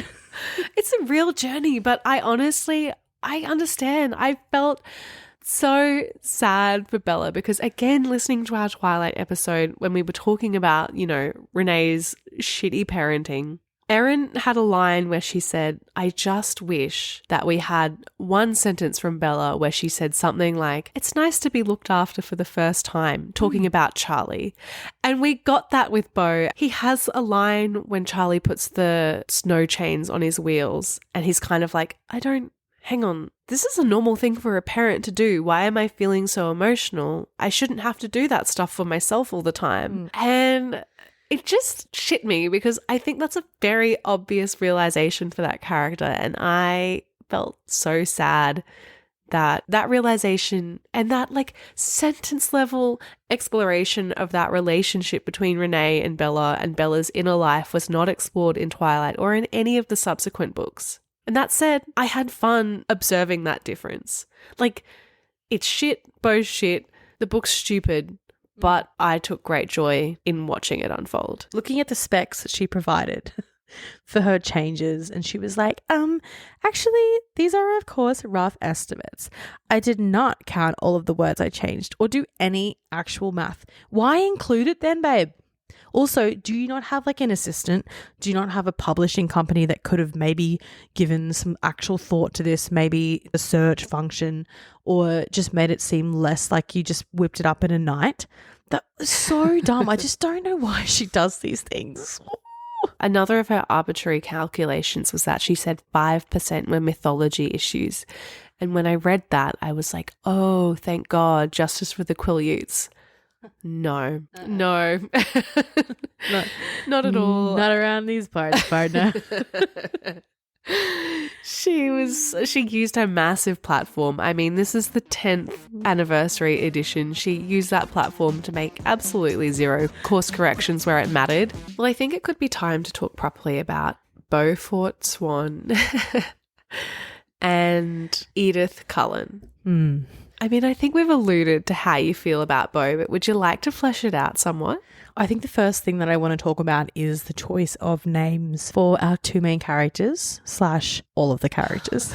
It's a real journey, but I understand. I felt so sad for Bella because, again, listening to our Twilight episode when we were talking about, you know, Renee's shitty parenting, Erin had a line where she said, I just wish that we had one sentence from Bella where she said something like, it's nice to be looked after for the first time, talking about Charlie. And we got that with Beau. He has a line when Charlie puts the snow chains on his wheels and he's kind of like, hang on, this is a normal thing for a parent to do. Why am I feeling so emotional? I shouldn't have to do that stuff for myself all the time. And it just shit me because I think that's a very obvious realization for that character. And I felt so sad that realization and that like sentence level exploration of that relationship between Renee and Bella's inner life was not explored in Twilight or in any of the subsequent books. And that said, I had fun observing that difference. Like, it's shit, Beau's shit, the book's stupid, but I took great joy in watching it unfold. Looking at the specs that she provided for her changes, and she was like, actually, these are, of course, rough estimates. I did not count all of the words I changed or do any actual math. Why include it then, babe? Also, do you not have like an assistant? Do you not have a publishing company that could have maybe given some actual thought to this, maybe a search function, or just made it seem less like you just whipped it up in a night? That was so dumb. I just don't know why she does these things. Another of her arbitrary calculations was that she said 5% were mythology issues. And when I read that, I was like, oh, thank God, justice for the Quileutes. No, not at all. Not around these parts, partner. She used her massive platform. I mean, this is the 10th anniversary edition. She used that platform to make absolutely zero course corrections where it mattered. Well, I think it could be time to talk properly about Beaufort Swan and Edythe Cullen. I mean, I think we've alluded to how you feel about Beau, but would you like to flesh it out somewhat? I think the first thing that I want to talk about is the choice of names for our two main characters / all of the characters.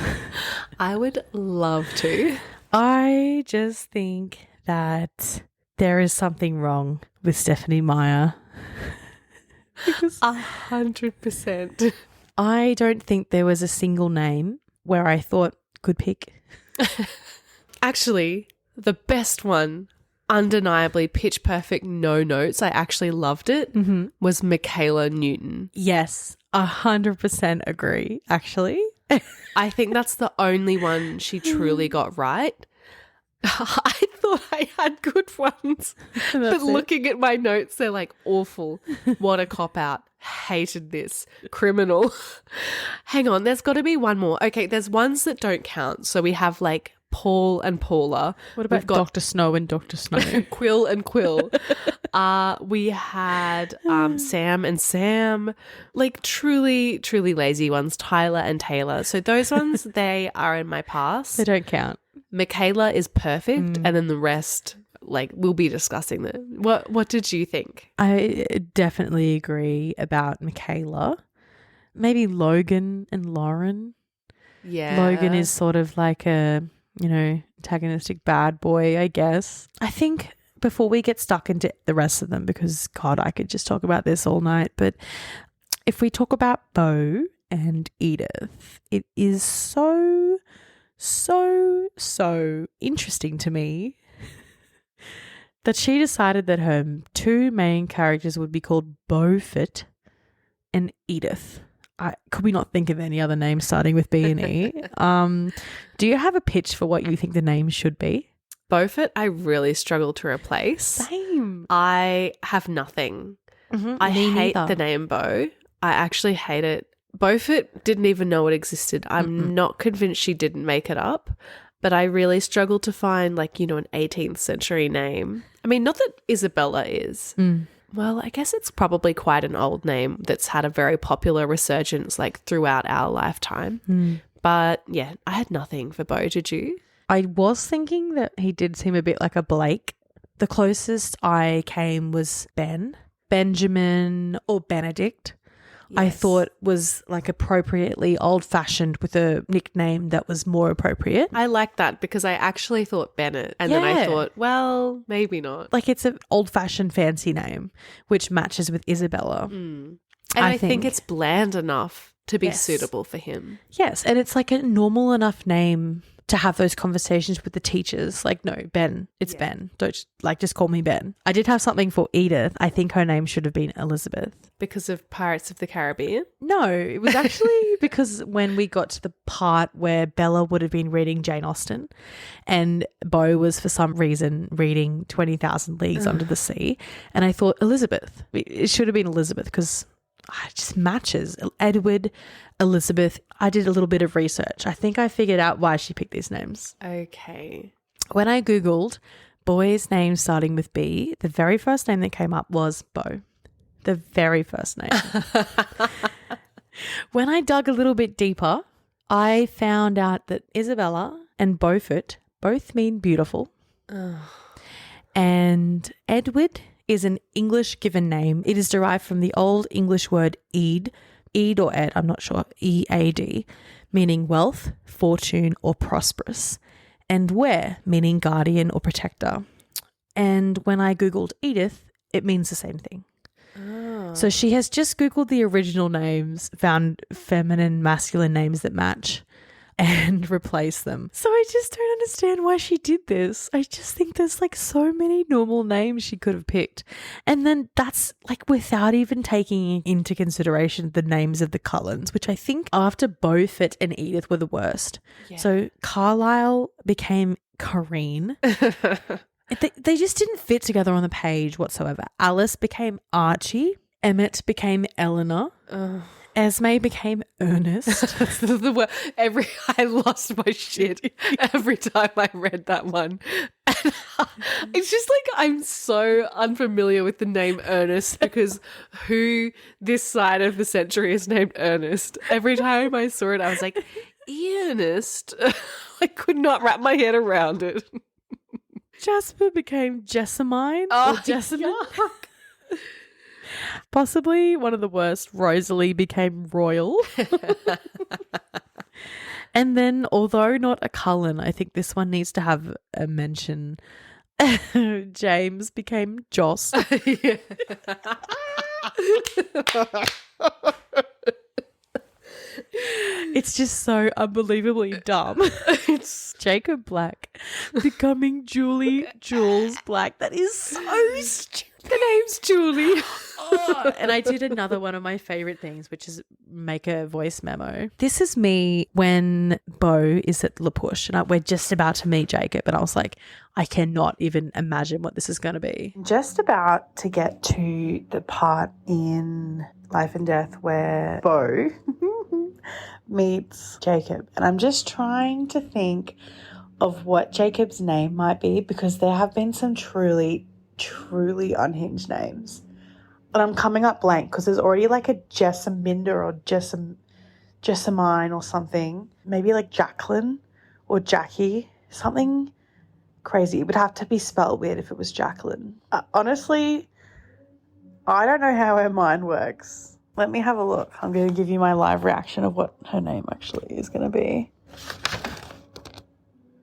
I would love to. I just think that there is something wrong with Stephenie Meyer. 100%. I don't think there was a single name where I thought good pick. Actually, the best one, undeniably pitch perfect, no notes, I actually loved it, was Michaela Newton. Yes, 100% agree, actually. I think that's the only one she truly got right. I thought I had good ones, but looking at my notes, they're like awful. What a cop-out. Hated this. Criminal. Hang on, there's got to be one more. Okay, there's ones that don't count. So we have like Paul and Paula. What about Dr. Snow and Dr. Snow? Quill and Quill. We had Sam and Sam. Like truly, truly lazy ones. Tyler and Taylor. So those ones, they are in my past. They don't count. Michaela is perfect, and then the rest, like, we'll be discussing that. What did you think? I definitely agree about Michaela. Maybe Logan and Lauren. Yeah. Logan is sort of like a, antagonistic bad boy, I guess. I think before we get stuck into the rest of them, because, God, I could just talk about this all night, but if we talk about Beau and Edythe, it is so interesting to me that she decided that her two main characters would be called Beaufort and Edythe. Could we not think of any other names starting with B and E? Do you have a pitch for what you think the name should be? Beaufort, I really struggle to replace. Same. I have nothing. I hate the name Beau. I actually hate it. Beaufort didn't even know it existed. I'm not convinced she didn't make it up, but I really struggle to find an 18th century name. I mean, not that Isabella is. Well, I guess it's probably quite an old name that's had a very popular resurgence throughout our lifetime. But yeah, I had nothing for Beau. Did you? I was thinking that he did seem a bit like a Blake. The closest I came was Benjamin or Benedict. Yes. I thought was appropriately old-fashioned with a nickname that was more appropriate. I like that because I actually thought Bennett and then I thought, well, maybe not. It's an old-fashioned fancy name which matches with Isabella. And I think it's bland enough to be suitable for him. Yes, and it's a normal enough name to have those conversations with the teachers. No, Ben, it's Ben. Don't just call me Ben. I did have something for Edythe. I think her name should have been Elizabeth. Because of Pirates of the Caribbean? No, it was actually because when we got to the part where Bella would have been reading Jane Austen and Beau was for some reason reading 20,000 Leagues Under the Sea, and I thought Elizabeth. It should have been Elizabeth because it just matches. Edward, Elizabeth. I did a little bit of research. I think I figured out why she picked these names. Okay. When I Googled boys' names starting with B, the very first name that came up was Beau. The very first name. When I dug a little bit deeper, I found out that Isabella and Beaufort both mean beautiful. And Edward is an English given name. It is derived from the Old English word Ead or Ed, I'm not sure, E-A-D, meaning wealth, fortune, or prosperous, and Ware, meaning guardian or protector. And when I Googled Edythe, it means the same thing. So she has just Googled the original names, found feminine, masculine names that match, and replaced them. So I just don't understand why she did this. I just think there's so many normal names she could have picked. And then that's without even taking into consideration the names of the Cullens, which I think after Beaufort and Edythe were the worst. Yeah. So Carlisle became Corrine. They just didn't fit together on the page whatsoever. Alice became Archie. Emmett became Eleanor. Esme became Ernest. That's the word. I lost my shit every time I read that one. And it's just like I'm so unfamiliar with the name Ernest because who this side of the century is named Ernest. Every time I saw it, I was like, Ernest. I could not wrap my head around it. Jasper became Jessamine Oh, or Jessamine. yuck. Possibly one of the worst. Rosalie became Royal. And then, although not a Cullen, I think this one needs to have a mention. James became Joss. It's just so unbelievably dumb. It's Jacob Black becoming Jules Black. That is so stupid. The name's Julie. Oh, and I did another one of my favorite things, which is make a voice memo. This is me when Beau is at La Push and we're just about to meet Jacob, and I was like, I cannot even imagine what this is going to be. Just about to get to the part in Life and Death where Beau meets Jacob, and I'm just trying to think of what Jacob's name might be because there have been some truly unhinged names. And I'm coming up blank because there's already like a Jessaminda or Jessamine or something. Maybe like Jacqueline or Jackie. Something crazy. It would have to be spelled weird if it was Jacqueline. Honestly, I don't know how her mind works. Let me have a look. I'm going to give you my live reaction of what her name actually is going to be.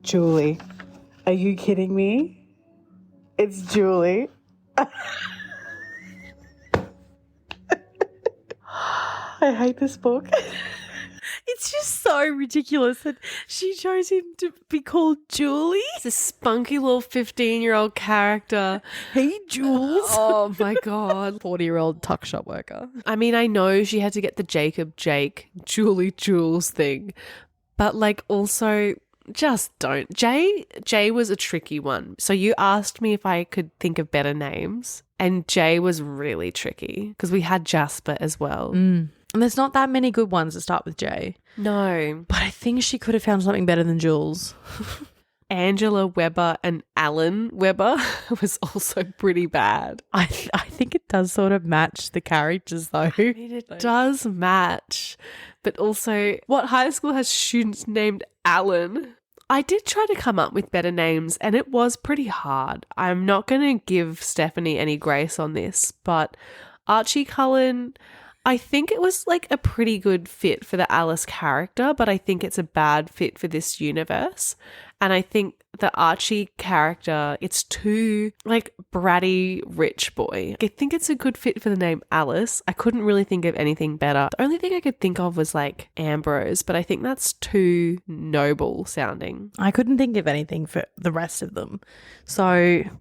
Julie. Are you kidding me? It's Julie. I hate this book. It's just so ridiculous that she chose him to be called Julie. It's a spunky little 15-year-old character. Hey, Jules. Oh my God. 40-year-old tuck shop worker. I mean, I know she had to get the Jacob, Jake, Julie, Jules thing, but like also just don't. Jay was a tricky one. So you asked me if I could think of better names, and Jay was really tricky because we had Jasper as well. And there's not that many good ones that start with J. No. But I think she could have found something better than Jules. Angela Weber and Alan Weber was also pretty bad. I think it does sort of match the characters though. I mean, it does match. But also, what high school has students named Alan? I did try to come up with better names and it was pretty hard. I'm not going to give Stephenie any grace on this, but Archie Cullen, I think it was like a pretty good fit for the Alice character, but I think it's a bad fit for this universe. And I think the Archie character, it's too like bratty rich boy. I think it's a good fit for the name Alice. I couldn't really think of anything better. The only thing I could think of was like Ambrose, but I think that's too noble sounding. I couldn't think of anything for the rest of them. So,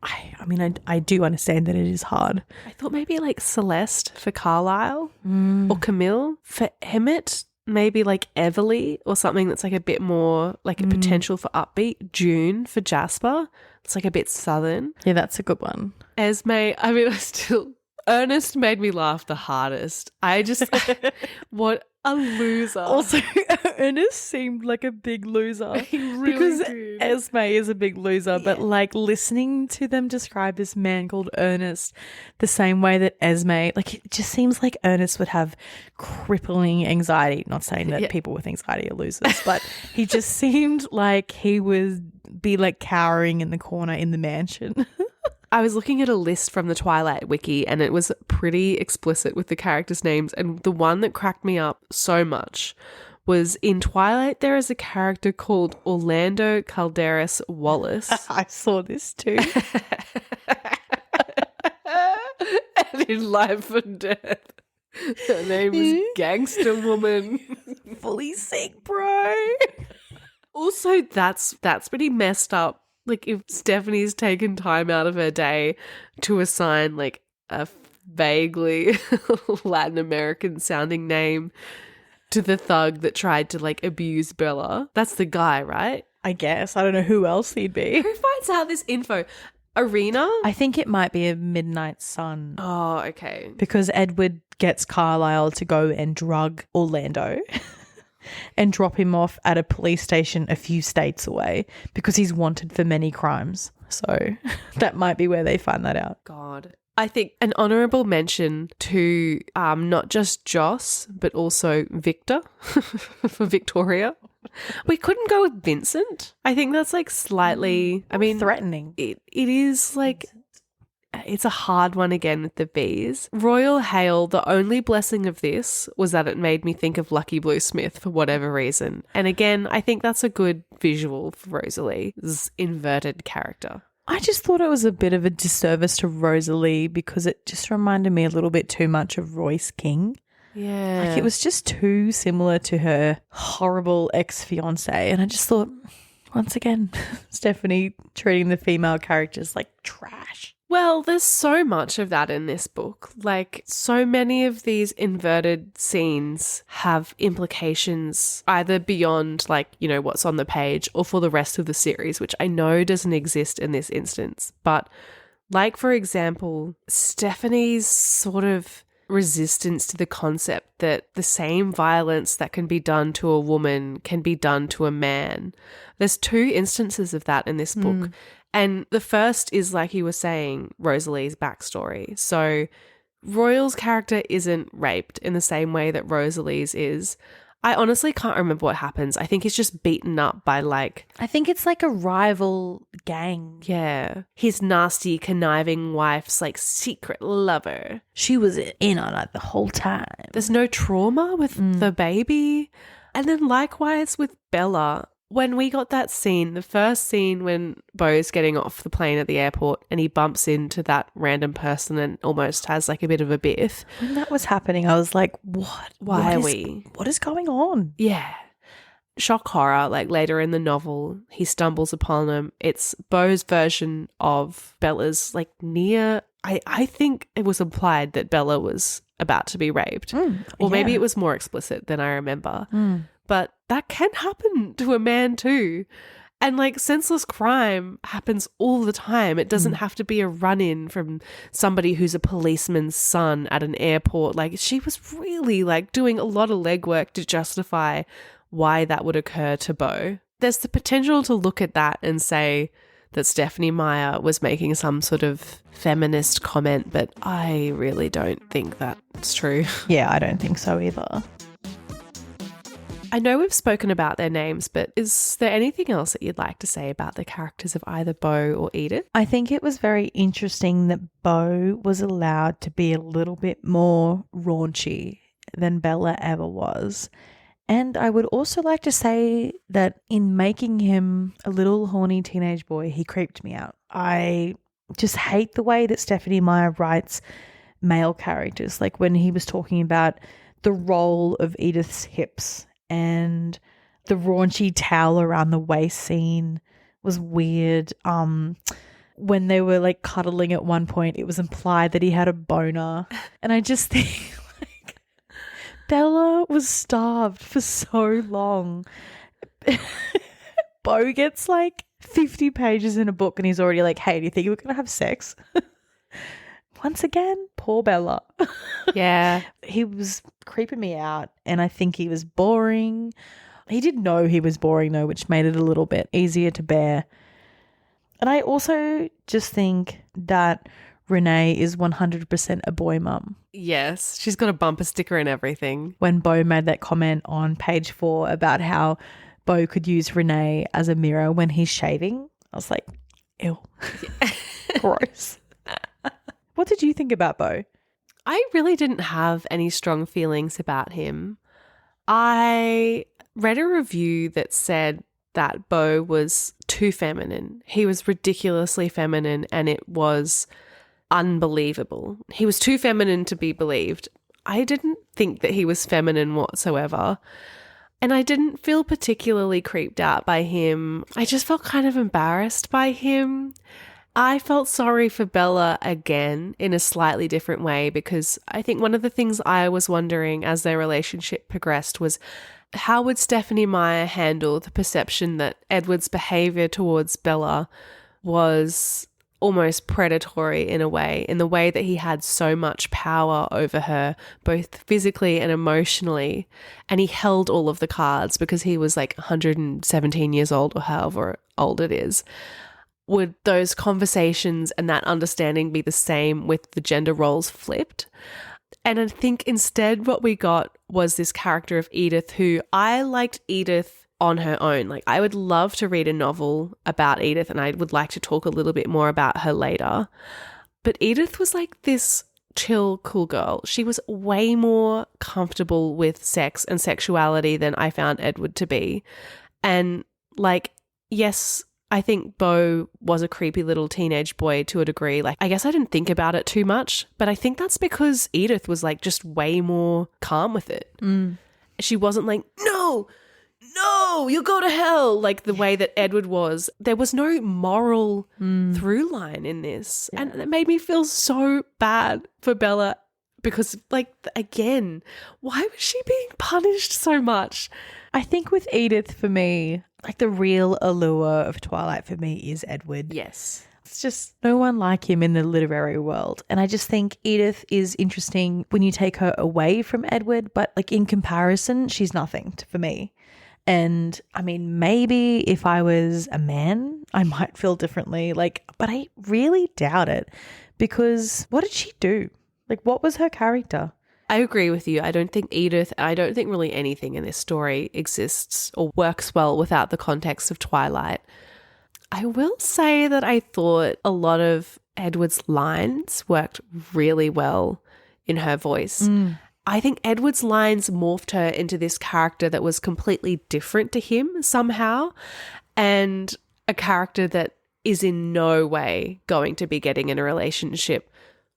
I mean, I do understand that it is hard. I thought maybe like Celeste for Carlisle or Camille for Emmett. Maybe like Everly or something that's like a bit more like a potential for upbeat. June for Jasper. It's like a bit southern. Yeah, that's a good one. Esme, I mean, Ernest made me laugh the hardest. I just, what a loser. Also, Ernest seemed like a big loser. He really because did. Esme is a big loser, but like listening to them describe this man called Ernest the same way that Esme, like it just seems like Ernest would have crippling anxiety. Not saying that people with anxiety are losers, but he just seemed like he would be like cowering in the corner in the mansion. I was looking at a list from the Twilight wiki and it was pretty explicit with the characters' names, and the one that cracked me up so much was in Twilight there is a character called Orlando Calderas Wallace. I saw this too. And in Life and Death, her name is Gangster Woman. Fully sick, bro. Also, that's pretty messed up. Like if Stephenie's taken time out of her day to assign like a vaguely Latin American sounding name to the thug that tried to like abuse Bella. That's the guy, right? I guess. I don't know who else he'd be. Who finds out this info? Arena? I think it might be a Midnight Sun. Oh, okay. Because Edward gets Carlisle to go and drug Orlando and drop him off at a police station a few states away because he's wanted for many crimes. So that might be where they find that out. God. I think an honourable mention to not just Joss, but also Victor for Victoria. We couldn't go with Vincent. I think that's like slightly, threatening. It is like, it's a hard one again with the V's. Royal Hail, the only blessing of this was that it made me think of Lucky Blue Smith for whatever reason. And again, I think that's a good visual for Rosalie's inverted character. I just thought it was a bit of a disservice to Rosalie because it just reminded me a little bit too much of Royce King. Yeah. Like it was just too similar to her horrible ex-fiance. And I just thought, once again, Stephenie treating the female characters like trash. Well, there's so much of that in this book. Like, so many of these inverted scenes have implications either beyond, like, you know, what's on the page or for the rest of the series, which I know doesn't exist in this instance. But, like, for example, Stephenie's sort of resistance to the concept that the same violence that can be done to a woman can be done to a man. There's 2 instances of that in this book. And the first is, like you were saying, Rosalie's backstory. So Royal's character isn't raped in the same way that Rosalie's is. I honestly can't remember what happens. I think he's just beaten up by I think it's like a rival gang. Yeah. His nasty, conniving wife's secret lover. She was in on it the whole time. There's no trauma with the baby. And then likewise with Bella. When we got that scene, the first scene when Beau's getting off the plane at the airport and he bumps into that random person and almost has a bit of a biff. When that was happening, I was like, what? Why are we? What is going on? Yeah. Shock horror, later in the novel, he stumbles upon him. It's Beau's version of Bella's near, I think it was implied that Bella was about to be raped. Or maybe it was more explicit than I remember. But that can happen to a man too. And senseless crime happens all the time. It doesn't have to be a run-in from somebody who's a policeman's son at an airport. She was really doing a lot of legwork to justify why that would occur to Beau. There's the potential to look at that and say that Stephenie Meyer was making some sort of feminist comment, but I really don't think that's true. Yeah, I don't think so either. I know we've spoken about their names, but is there anything else that you'd like to say about the characters of either Beau or Edythe? I think it was very interesting that Beau was allowed to be a little bit more raunchy than Bella ever was. And I would also like to say that in making him a little horny teenage boy, he creeped me out. I just hate the way that Stephenie Meyer writes male characters. When he was talking about the roll of Edythe's hips and the raunchy towel around the waist scene was weird. When they were cuddling at one point, it was implied that he had a boner. And I just think Bella was starved for so long. Beau gets 50 pages in a book and he's already hey, do you think we're going to have sex? Once again, poor Bella. Yeah. He was creeping me out and I think he was boring. He did know he was boring though, which made it a little bit easier to bear. And I also just think that Renee is 100% a boy mum. Yes, she's got a bumper sticker and everything. When Beau made that comment on page 4 about how Beau could use Renee as a mirror when he's shaving, I was like, ew. Gross. What did you think about Beau? I really didn't have any strong feelings about him. I read a review that said that Beau was too feminine. He was ridiculously feminine and it was unbelievable. He was too feminine to be believed. I didn't think that he was feminine whatsoever. And I didn't feel particularly creeped out by him. I just felt kind of embarrassed by him. I felt sorry for Bella again in a slightly different way because I think one of the things I was wondering as their relationship progressed was how would Stephenie Meyer handle the perception that Edward's behaviour towards Bella was almost predatory in a way, in the way that he had so much power over her, both physically and emotionally. And he held all of the cards because he was like 117 years old or however old it is. Would those conversations and that understanding be the same with the gender roles flipped? And I think instead what we got was this character of Edythe, who I liked Edythe on her own. Like, I would love to read a novel about Edythe, and I would like to talk a little bit more about her later. But Edythe was like this chill, cool girl. She was way more comfortable with sex and sexuality than I found Edward to be. And like, yes, I think Beau was a creepy little teenage boy to a degree. Like, I guess I didn't think about it too much, but I think that's because Edythe was like just way more calm with it. She wasn't like, no, you'll go to hell, like the way that Edward was. There was no moral through line in this. Yeah. And it made me feel so bad for Bella because, like, again, why was she being punished so much? I think with Edythe, for me, like the real allure of Twilight for me is Edward. Yes. It's just no one like him in the literary world. And I just think Edythe is interesting when you take her away from Edward, but like in comparison, she's nothing for me. And I mean, maybe if I was a man, I might feel differently, like, but I really doubt it because what did she do? Like, what was her character? I agree with you. I don't think Edythe, I don't think really anything in this story exists or works well without the context of Twilight. I will say that I thought a lot of Edward's lines worked really well in her voice. I think Edward's lines morphed her into this character that was completely different to him somehow, and a character that is in no way going to be getting in a relationship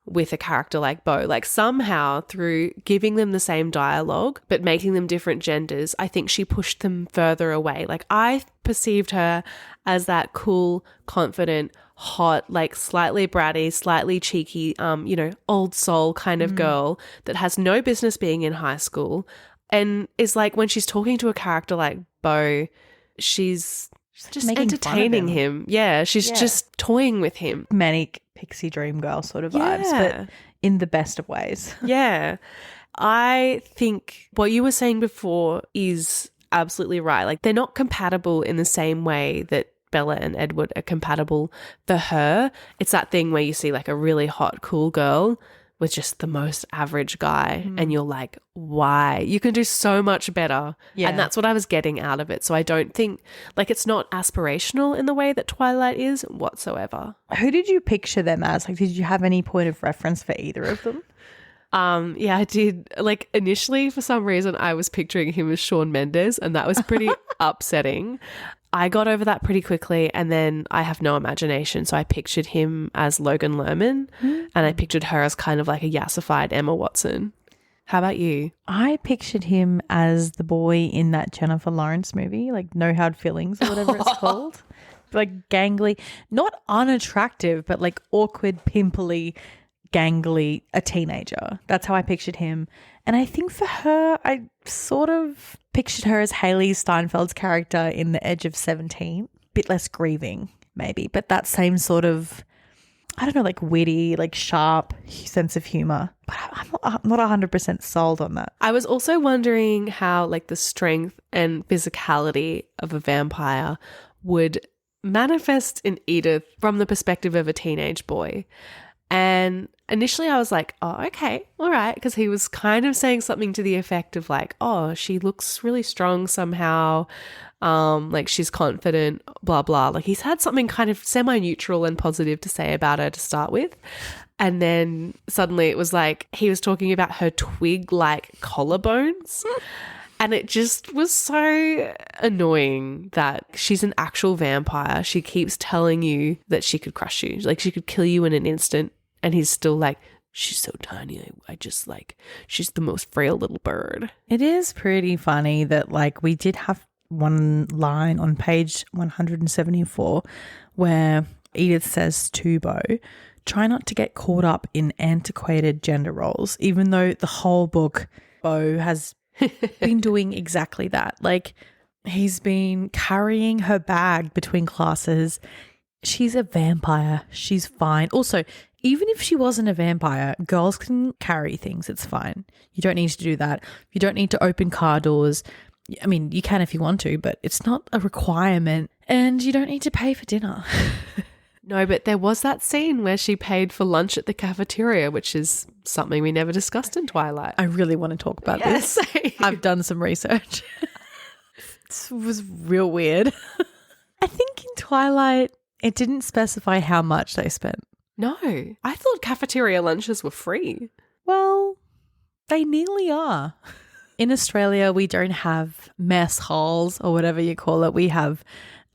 with a character like Beau. Like, somehow through giving them the same dialogue but making them different genders, I think she pushed them further away. Like, I perceived her as that cool, confident, hot, like slightly bratty, slightly cheeky, old soul kind of girl that has no business being in high school, and is like, when she's talking to a character like Beau, she's just entertaining him. Yeah, she's just toying with him. Manic pixie dream girl sort of vibes, but in the best of ways. Yeah. I think what you were saying before is absolutely right. Like, they're not compatible in the same way that Bella and Edward are compatible for her. It's that thing where you see like a really hot, cool girl with just the most average guy and you're like, why? You can do so much better. Yeah. And that's what I was getting out of it. So I don't think, like, it's not aspirational in the way that Twilight is whatsoever. Who did you picture them as? Like, did you have any point of reference for either of them? Yeah, I did. Like, initially, for some reason, I was picturing him as Shawn Mendes, and that was pretty upsetting. I got over that pretty quickly, and then I have no imagination, so I pictured him as Logan Lerman, and I pictured her as kind of like a yassified Emma Watson. How about you? I pictured him as the boy in that Jennifer Lawrence movie, like No Hard Feelings or whatever it's called. Like gangly, not unattractive, but like awkward, pimply, gangly, a teenager. That's how I pictured him. And I think for her, I sort of pictured her as Haley Steinfeld's character in The Edge of 17. Bit less grieving, maybe, but that same sort of, I don't know, like witty, like sharp sense of humor. But I'm not 100% sold on that. I was also wondering how like the strength and physicality of a vampire would manifest in Edythe from the perspective of a teenage boy. And initially I was like, oh, okay, all right, because he was kind of saying something to the effect of like, oh, she looks really strong somehow, like she's confident, blah, blah. Like, he's had something kind of semi-neutral and positive to say about her to start with. And then suddenly it was like he was talking about her twig-like collarbones. And it just was so annoying that she's an actual vampire. She keeps telling you that she could crush you. Like, she could kill you in an instant. And he's still like, she's so tiny. I just like, she's the most frail little bird. It is pretty funny that like we did have one line on page 174 where Edythe says to Beau, try not to get caught up in antiquated gender roles, even though the whole book Beau has been doing exactly that. Like, he's been carrying her bag between classes. she's a vampire. She's fine. Also, even if she wasn't a vampire, girls can carry things. It's fine. You don't need to do that. You don't need to open car doors. I mean, you can if you want to, but it's not a requirement. And you don't need to pay for dinner. No, but there was that scene where she paid for lunch at the cafeteria, which is something we never discussed in Twilight. I really want to talk about this. I've done some research. This was real weird. I think in Twilight, it didn't specify how much they spent. No, I thought cafeteria lunches were free. Well, they nearly are. In Australia, we don't have mess halls or whatever you call it. We have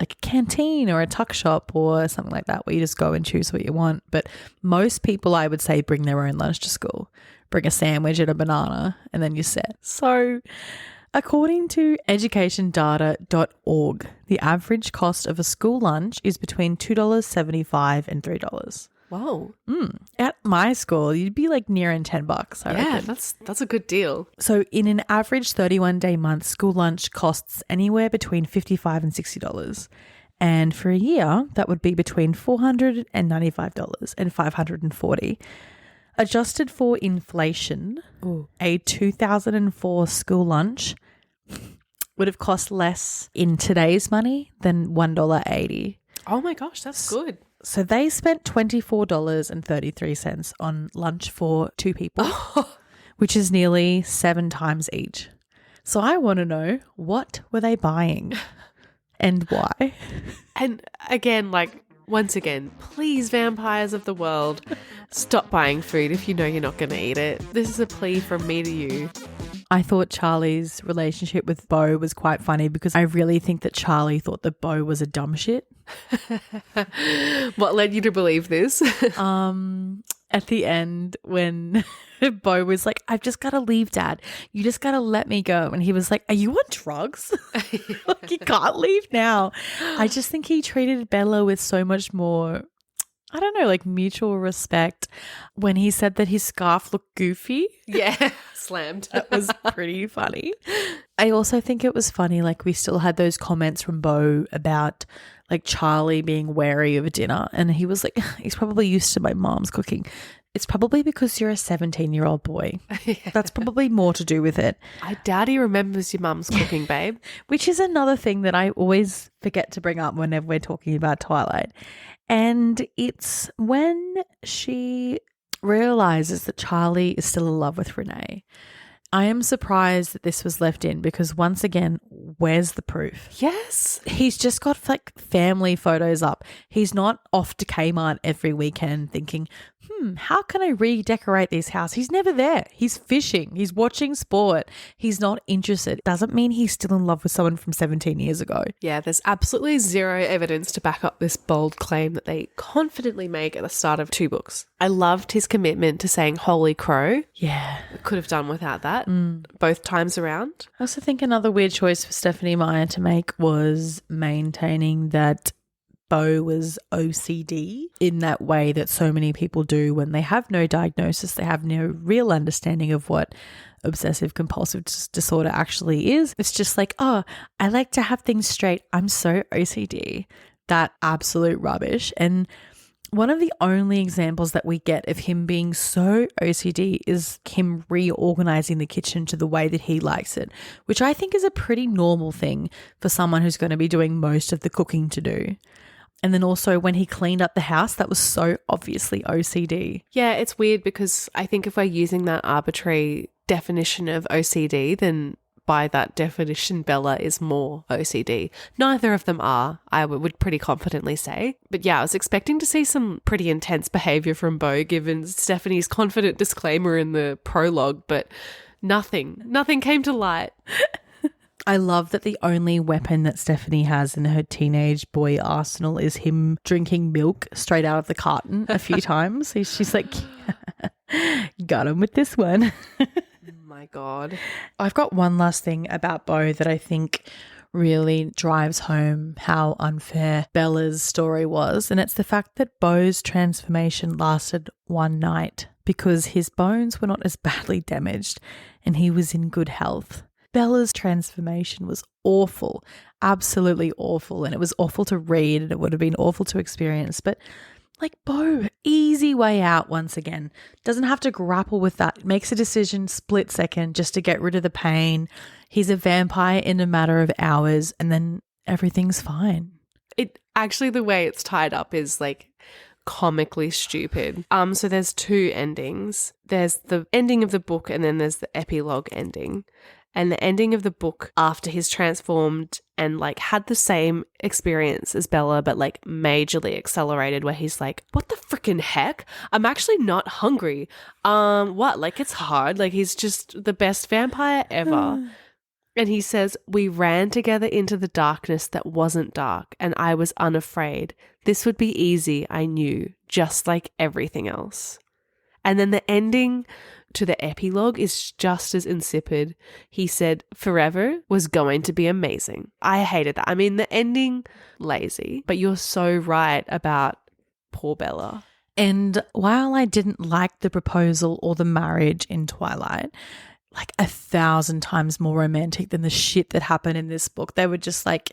like a canteen or a tuck shop or something like that where you just go and choose what you want. But most people, I would say, bring their own lunch to school. Bring a sandwich and a banana and then you're set. So according to educationdata.org, the average cost of a school lunch is between $2.75 and $3. Whoa. At my school, you'd be like nearing $10, I reckon. That's a good deal. So in an average 31-day month, school lunch costs anywhere between $55 and $60. And for a year, that would be between $495 and $540. Adjusted for inflation, a 2004 school lunch would have cost less in today's money than $1.80. Oh my gosh, that's good. So they spent $24.33 on lunch for two people, which is nearly 7 times each. So I want to know, what were they buying and why? And again, once again, please, vampires of the world, stop buying food if you know you're not going to eat it. This is a plea from me to you. I thought Charlie's relationship with Beau was quite funny because I really think that Charlie thought that Beau was a dumb shit. What led you to believe this? At the end when Beau was like, I've just got to leave, Dad. You just got to let me go. And he was like, are you on drugs? Like, you can't leave now. I just think he treated Bella with so much more, I don't know, like mutual respect when he said that his scarf looked goofy. Yeah, slammed. That was pretty funny. I also think it was funny, like we still had those comments from Beau about like Charlie being wary of dinner. And he was like, he's probably used to my mom's cooking. It's probably because you're a 17-year-old boy. Yeah. That's probably more to do with it. I doubt he remembers your mum's cooking, babe. Which is another thing that I always forget to bring up whenever we're talking about Twilight. And it's when she realizes that Charlie is still in love with Renee. I am surprised that this was left in because once again, where's the proof? Yes. He's just got like family photos up. He's not off to Kmart every weekend thinking, how can I redecorate this house? He's never there. He's fishing. He's watching sport. He's not interested. Doesn't mean he's still in love with someone from 17 years ago. Yeah, there's absolutely zero evidence to back up this bold claim that they confidently make at the start of 2 books. I loved his commitment to saying holy crow. Yeah. Could have done without that both times around. I also think another weird choice for Stephenie Meyer to make was maintaining that Beau was OCD in that way that so many people do when they have no diagnosis, they have no real understanding of what obsessive compulsive disorder actually is. It's just like, oh, I like to have things straight. I'm so OCD. That absolute rubbish. And one of the only examples that we get of him being so OCD is him reorganizing the kitchen to the way that he likes it, which I think is a pretty normal thing for someone who's going to be doing most of the cooking to do. And then also when he cleaned up the house, that was so obviously OCD. Yeah, it's weird because I think if we're using that arbitrary definition of OCD, then by that definition, Bella is more OCD. Neither of them are, I would pretty confidently say. But yeah, I was expecting to see some pretty intense behavior from Beau given Stephenie's confident disclaimer in the prologue, but nothing came to light. I love that the only weapon that Stephenie has in her teenage boy arsenal is him drinking milk straight out of the carton a few times. She's like, got him with this one. My God. I've got one last thing about Beau that I think really drives home how unfair Bella's story was. And it's the fact that Beau's transformation lasted one night because his bones were not as badly damaged and he was in good health. Bella's transformation was awful, absolutely awful. And it was awful to read and it would have been awful to experience. But like Beau, easy way out once again. Doesn't have to grapple with that. Makes a decision split second just to get rid of the pain. He's a vampire in a matter of hours and then everything's fine. It actually, the way it's tied up is like comically stupid. So there's two endings. There's the ending of the book and then there's the epilogue ending. And the ending of the book after he's transformed and like had the same experience as Bella but like majorly accelerated, where he's like, what the freaking heck? I'm actually not hungry. What? Like, it's hard. Like, he's just the best vampire ever. And he says, we ran together into the darkness that wasn't dark and I was unafraid. This would be easy, I knew, just like everything else. And then the ending to the epilogue is just as insipid. He said, forever was going to be amazing. I hated that. I mean, the ending, lazy, but you're so right about poor Bella. And while I didn't like the proposal or the marriage in Twilight, like 1,000 times more romantic than the shit that happened in this book. They were just like,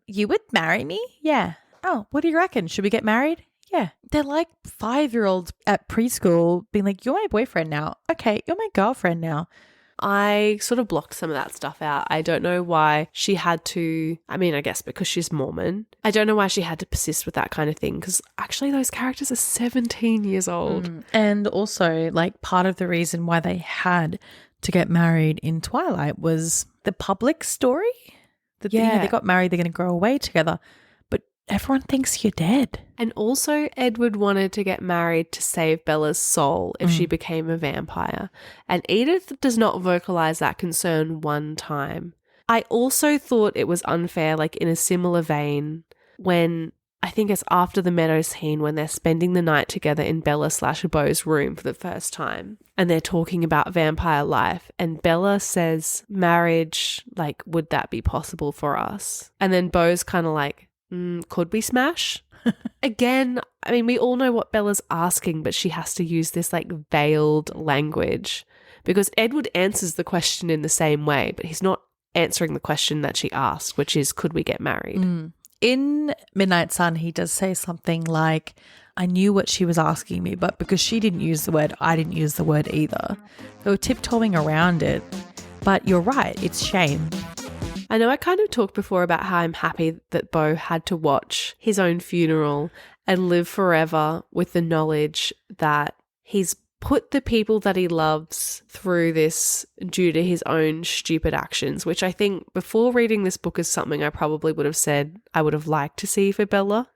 you would marry me? Yeah. Oh, what do you reckon? Should we get married? Yeah. They're like 5-year-olds at preschool being like, you're my boyfriend now. Okay, you're my girlfriend now. I sort of blocked some of that stuff out. I don't know why she had to, I mean, I guess because she's Mormon. I don't know why she had to persist with that kind of thing because actually those characters are 17 years old. And also, like, part of the reason why they had to get married in Twilight was the public story. That they got married, they're going to grow away together. But everyone thinks you're dead. And also Edward wanted to get married to save Bella's soul if she became a vampire. And Edythe does not vocalize that concern one time. I also thought it was unfair, like in a similar vein, when I think it's after the meadow scene when they're spending the night together in Bella/Beau's room for the first time. And they're talking about vampire life. And Bella says, marriage, like, would that be possible for us? And then Beau's kind of like, could we smash? Again, I mean, we all know what Bella's asking, but she has to use this like veiled language because Edward answers the question in the same way, but he's not answering the question that she asked, which is, could we get married? In Midnight Sun, he does say something like, I knew what she was asking me, but because she didn't use the word, I didn't use the word either. They were tiptoeing around it. But you're right, it's shame. I know I kind of talked before about how I'm happy that Beau had to watch his own funeral and live forever with the knowledge that he's put the people that he loves through this due to his own stupid actions, which I think before reading this book is something I probably would have said I would have liked to see for Bella.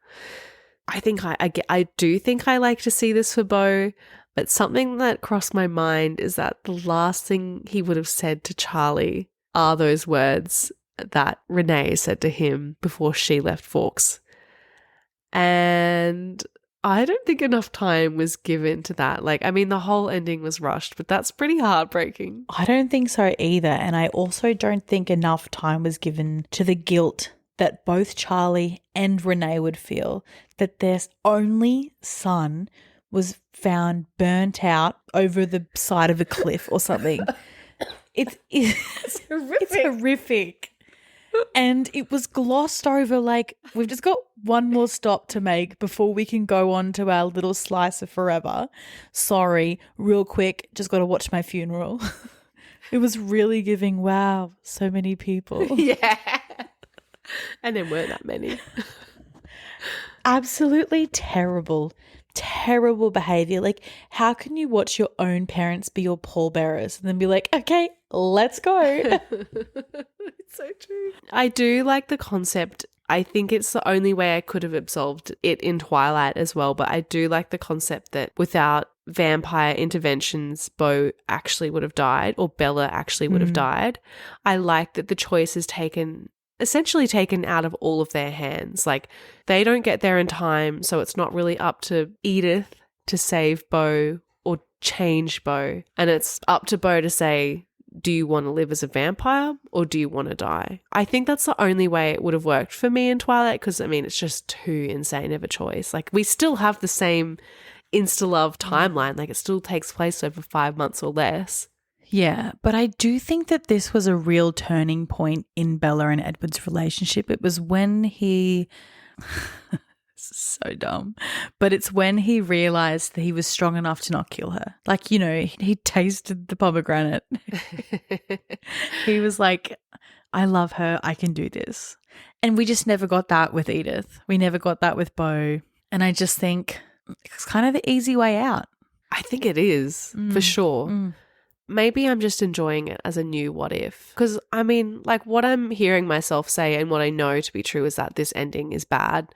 I think I do think I like to see this for Beau, but something that crossed my mind is that the last thing he would have said to Charlie are those words that Renee said to him before she left Forks. And I don't think enough time was given to that. Like, I mean, the whole ending was rushed, but that's pretty heartbreaking. I don't think so either. And I also don't think enough time was given to the guilt that both Charlie and Renee would feel that their only son was found burnt out over the side of a cliff or something. It's horrific. It's horrific. And it was glossed over like, we've just got one more stop to make before we can go on to our little slice of forever. Sorry, real quick, just got to watch my funeral. It was really giving, wow, so many people. Yeah. And there weren't that many. Absolutely terrible behavior. Like, how can you watch your own parents be your pallbearers and then be like, okay, let's go? It's so true. I do like the concept. I think it's the only way I could have absolved it in Twilight as well, but I do like the concept that without vampire interventions, Beau actually would have died, or Bella actually would have died. I like that the choice is essentially taken out of all of their hands. Like, they don't get there in time, so it's not really up to Edythe to save Beau or change Beau. And it's up to Beau to say, do you want to live as a vampire or do you want to die? I think that's the only way it would have worked for me in Twilight because, I mean, it's just too insane of a choice. Like, we still have the same insta-love timeline. Like, it still takes place over 5 months or less. Yeah, but I do think that this was a real turning point in Bella and Edward's relationship. It was when he so dumb, but it's when he realized that he was strong enough to not kill her. Like, you know, he tasted the pomegranate. He was like, I love her, I can do this. And we just never got that with Edythe. We never got that with Beau. And I just think it's kind of the easy way out. I think it is, for sure. Maybe I'm just enjoying it as a new what if. Because, I mean, like what I'm hearing myself say and what I know to be true is that this ending is bad.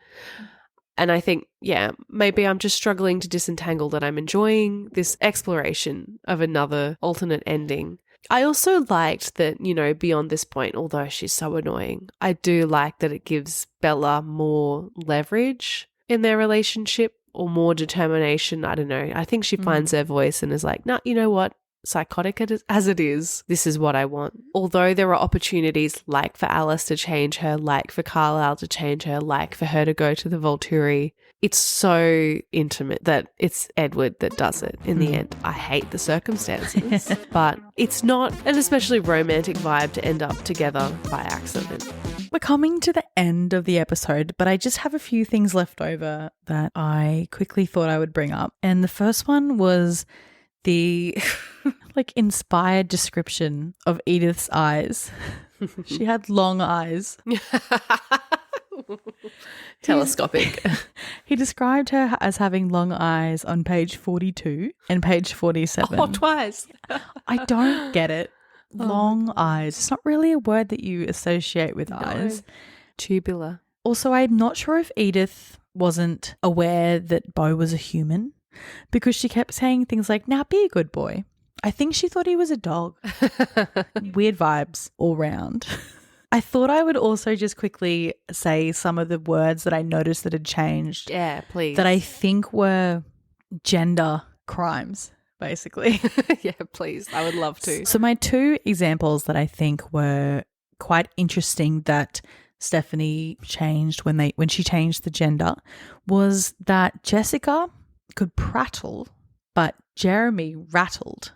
And I think, yeah, maybe I'm just struggling to disentangle that I'm enjoying this exploration of another alternate ending. I also liked that, you know, beyond this point, although she's so annoying, I do like that it gives Bella more leverage in their relationship or more determination. I don't know. I think she finds her voice and is like, nah, you know what? Psychotic as it is, this is what I want. Although there are opportunities like for Alice to change her, like for Carlisle to change her, like for her to go to the Volturi, it's so intimate that it's Edward that does it in the end. I hate the circumstances, but it's not an especially romantic vibe to end up together by accident. We're coming to the end of the episode, but I just have a few things left over that I quickly thought I would bring up. And the first one was the like inspired description of Edythe's eyes. She had long eyes. Telescopic. He described her as having long eyes on page 42 and page 47. Oh, twice. I don't get it. Long eyes. It's not really a word that you associate with eyes. Tubular. Also, I'm not sure if Edythe wasn't aware that Beau was a human, because she kept saying things like, now be a good boy. I think she thought he was a dog. Weird vibes all round. I thought I would also just quickly say some of the words that I noticed that had changed. Yeah, please. That I think were gender crimes, basically. Yeah, please. I would love to. So my two examples that I think were quite interesting that Stephenie changed when she changed the gender was that Jessica could prattle, but Jeremy rattled.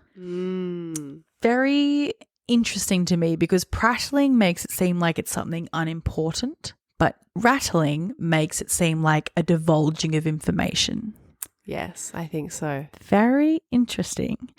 Very interesting to me, because prattling makes it seem like it's something unimportant, but rattling makes it seem like a divulging of information. Yes, I think so. Very interesting.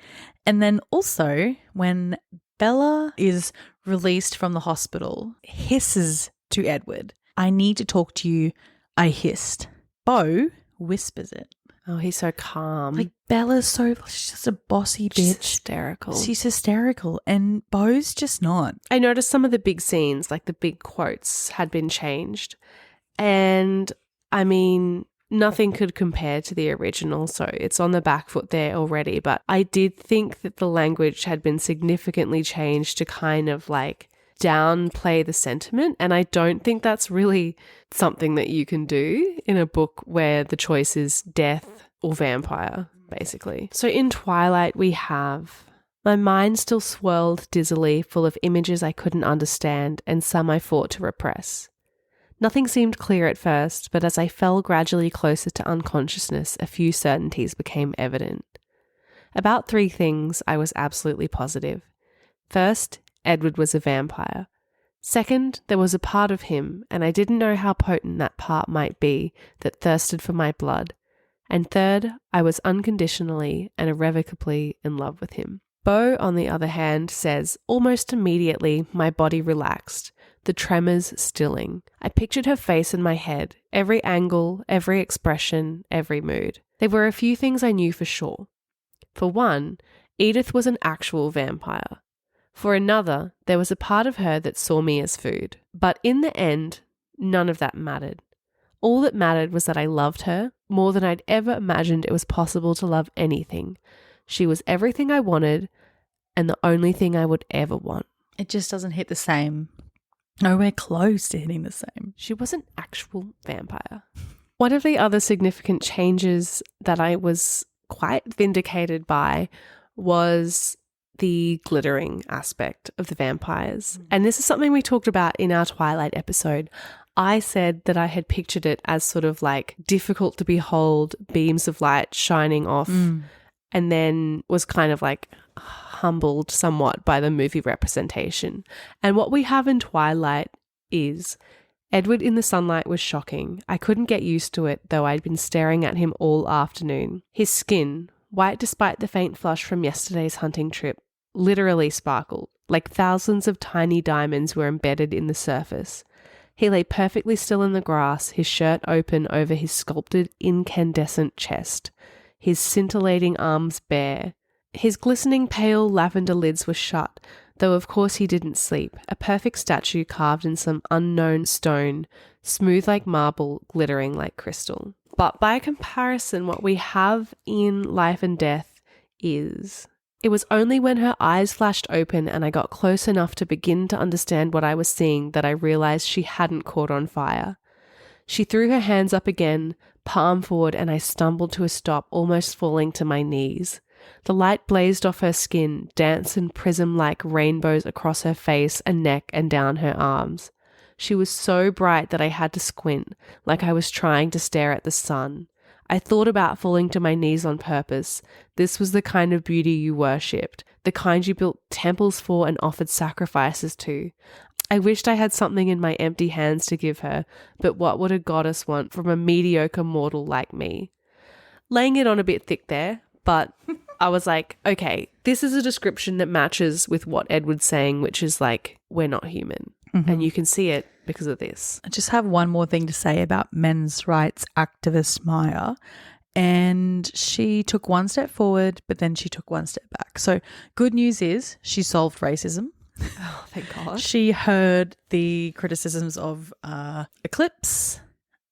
And then also when Bella is released from the hospital, hisses to Edward, I need to talk to you, I hissed. Beau whispers it. Oh, he's so calm. Like Bella's she's just a bossy bitch. She's hysterical. She's hysterical, and Beau's just not. I noticed some of the big scenes, like the big quotes, had been changed. And I mean, nothing could compare to the original, so it's on the back foot there already. But I did think that the language had been significantly changed to kind of like downplay the sentiment, and I don't think that's really something that you can do in a book where the choice is death or vampire, basically. So in Twilight we have, my mind still swirled dizzily, full of images I couldn't understand and some I fought to repress. Nothing seemed clear at first, but as I fell gradually closer to unconsciousness, a few certainties became evident. About 3 things I was absolutely positive. First, Edward was a vampire. Second, there was a part of him, and I didn't know how potent that part might be, that thirsted for my blood. And third, I was unconditionally and irrevocably in love with him. Beau, on the other hand, says, almost immediately my body relaxed, the tremors stilling. I pictured her face in my head, every angle, every expression, every mood. There were a few things I knew for sure. For one, Edythe was an actual vampire. For another, there was a part of her that saw me as food. But in the end, none of that mattered. All that mattered was that I loved her more than I'd ever imagined it was possible to love anything. She was everything I wanted and the only thing I would ever want. It just doesn't hit the same. Nowhere close to hitting the same. She was an actual vampire. One of the other significant changes that I was quite vindicated by was the glittering aspect of the vampires. And this is something we talked about in our Twilight episode. I said that I had pictured it as sort of like difficult to behold beams of light shining off, and then was kind of like, humbled somewhat by the movie representation. And what we have in Twilight is Edward in the sunlight was shocking. I couldn't get used to it, though I'd been staring at him all afternoon. His skin, white despite the faint flush from yesterday's hunting trip, literally sparkled, like thousands of tiny diamonds were embedded in the surface. He lay perfectly still in the grass, his shirt open over his sculpted incandescent chest, his scintillating arms bare. His glistening pale lavender lids were shut, though of course he didn't sleep, a perfect statue carved in some unknown stone, smooth like marble, glittering like crystal. But by comparison, what we have in Life and Death is... It was only when her eyes flashed open and I got close enough to begin to understand what I was seeing that I realized she hadn't caught on fire. She threw her hands up again, palm forward, and I stumbled to a stop, almost falling to my knees. The light blazed off her skin, danced in prism-like rainbows across her face and neck and down her arms. She was so bright that I had to squint, like I was trying to stare at the sun. I thought about falling to my knees on purpose. This was the kind of beauty you worshipped, the kind you built temples for and offered sacrifices to. I wished I had something in my empty hands to give her, but what would a goddess want from a mediocre mortal like me? Laying it on a bit thick there, but I was like, okay, this is a description that matches with what Edward's saying, which is like, we're not human. Mm-hmm. And you can see it because of this. I just have one more thing to say about men's rights activist Meyer. And she took one step forward, but then she took one step back. So good news is she solved racism. Oh, thank God. She heard the criticisms of Eclipse,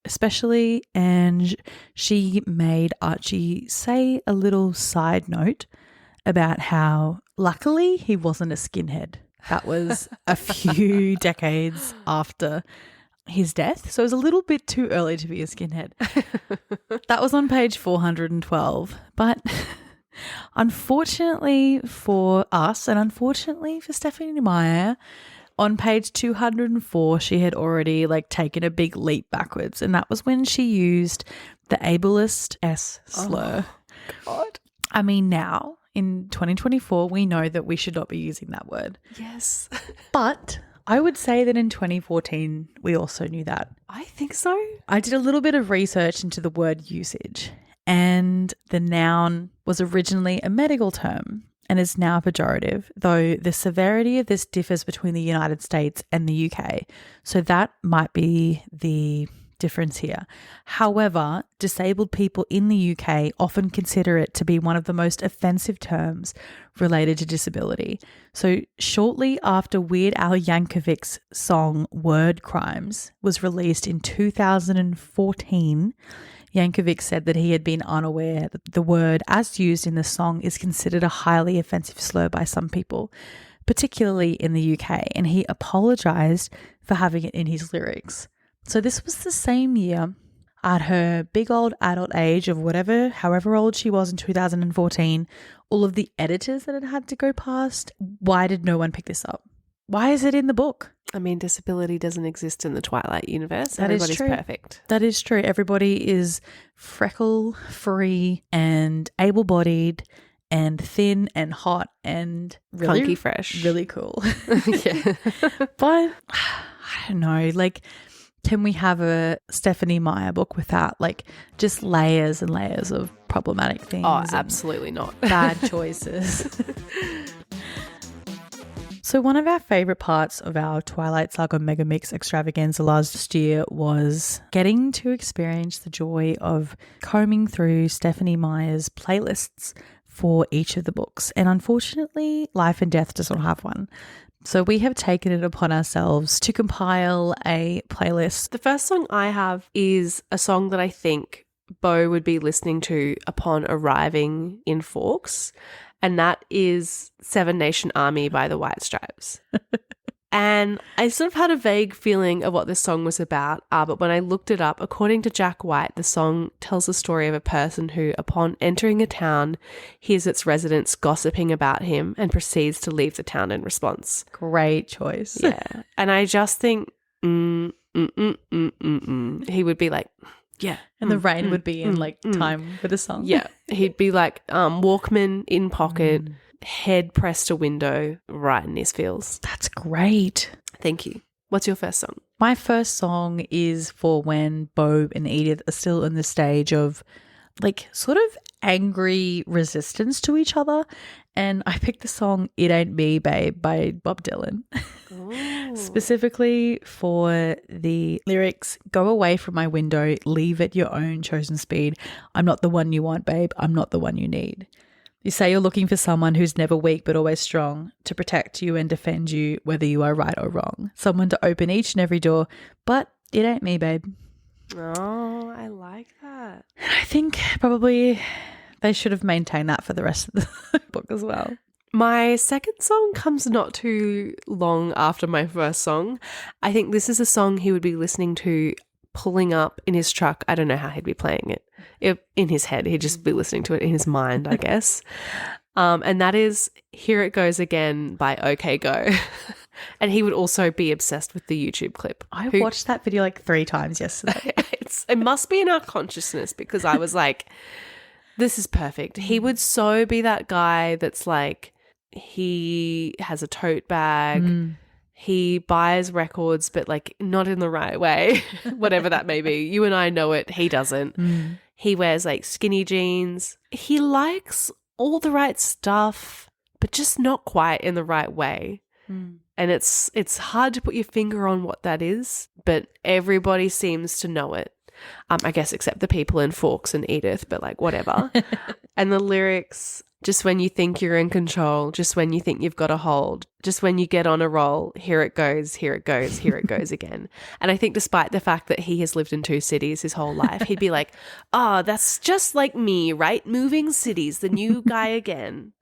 especially, and she made Archie say a little side note about how luckily he wasn't a skinhead. That was a few decades after his death, so it was a little bit too early to be a skinhead. That was on page 412, but unfortunately for us and unfortunately for Stephenie Meyer, on page 204 she had already taken a big leap backwards, and that was when she used the ableist S slur. Oh, God. I mean, now in 2024 we know that we should not be using that word. Yes. But I would say that in 2014 we also knew that. I think so. I did a little bit of research into the word usage, and the noun was originally a medical term and is now pejorative, though the severity of this differs between the United States and the UK. So that might be the difference here. However, disabled people in the UK often consider it to be one of the most offensive terms related to disability. So shortly after Weird Al Yankovic's song Word Crimes was released in 2014, Yankovic said that he had been unaware that the word as used in the song is considered a highly offensive slur by some people, particularly in the UK, and he apologized for having it in his lyrics. So this was the same year, at her big old adult age of however old she was in 2014, all of the editors that it had to go past. Why did no one pick this up? Why is it in the book? I mean, disability doesn't exist in the Twilight universe. Everybody's true. Perfect. That is true. Everybody is freckle-free and able-bodied and thin and hot and really funky fresh. Really cool. Yeah. But I don't know, can we have a Stephenie Meyer book without just layers and layers of problematic things? Oh, absolutely not. Bad choices. So one of our favourite parts of our Twilight Saga Mega Mix extravaganza last year was getting to experience the joy of combing through Stephenie Meyer's playlists for each of the books. And unfortunately, Life and Death does not have one. So we have taken it upon ourselves to compile a playlist. The first song I have is a song that I think Beau would be listening to upon arriving in Forks, and that is Seven Nation Army by the White Stripes. And I sort of had a vague feeling of what this song was about, but when I looked it up, according to Jack White, the song tells the story of a person who, upon entering a town, hears its residents gossiping about him and proceeds to leave the town in response. Great choice. Yeah. And I just think, he would be like, Yeah. And the rain would be in like time with the song. Yeah. He'd be like Walkman in pocket, head pressed to window, right in his feels. That's great. Thank you. What's your first song? My first song is for when Beau and Edythe are still in the stage of like sort of angry resistance to each other. And I picked the song It Ain't Me, Babe by Bob Dylan. Specifically for the lyrics, go away from my window, leave at your own chosen speed. I'm not the one you want, babe. I'm not the one you need. You say you're looking for someone who's never weak but always strong, to protect you and defend you whether you are right or wrong. Someone to open each and every door, but it ain't me, babe. Oh, I like that. I think probably they should have maintained that for the rest of the book as well. My second song comes not too long after my first song. I think this is a song he would be listening to pulling up in his truck. I don't know how he'd be playing it. In his head, he'd just be listening to it in his mind, I guess. And that is Here It Goes Again by OK Go. And he would also be obsessed with the YouTube clip. I watched that video like 3 times yesterday. It must be in our consciousness because I was like, this is perfect. He would so be that guy that's like, he has a tote bag. He buys records, but like not in the right way, whatever that may be. You and I know it. He doesn't. He wears like skinny jeans. He likes all the right stuff, but just not quite in the right way. And it's hard to put your finger on what that is, but everybody seems to know it. I guess except the people in Forks and Edythe, but like whatever. And the lyrics, just when you think you're in control, just when you think you've got a hold, just when you get on a roll, here it goes, here it goes, here it goes again. And I think despite the fact that he has lived in 2 cities his whole life, he'd be like, oh, that's just like me, right? Moving cities, the new guy again.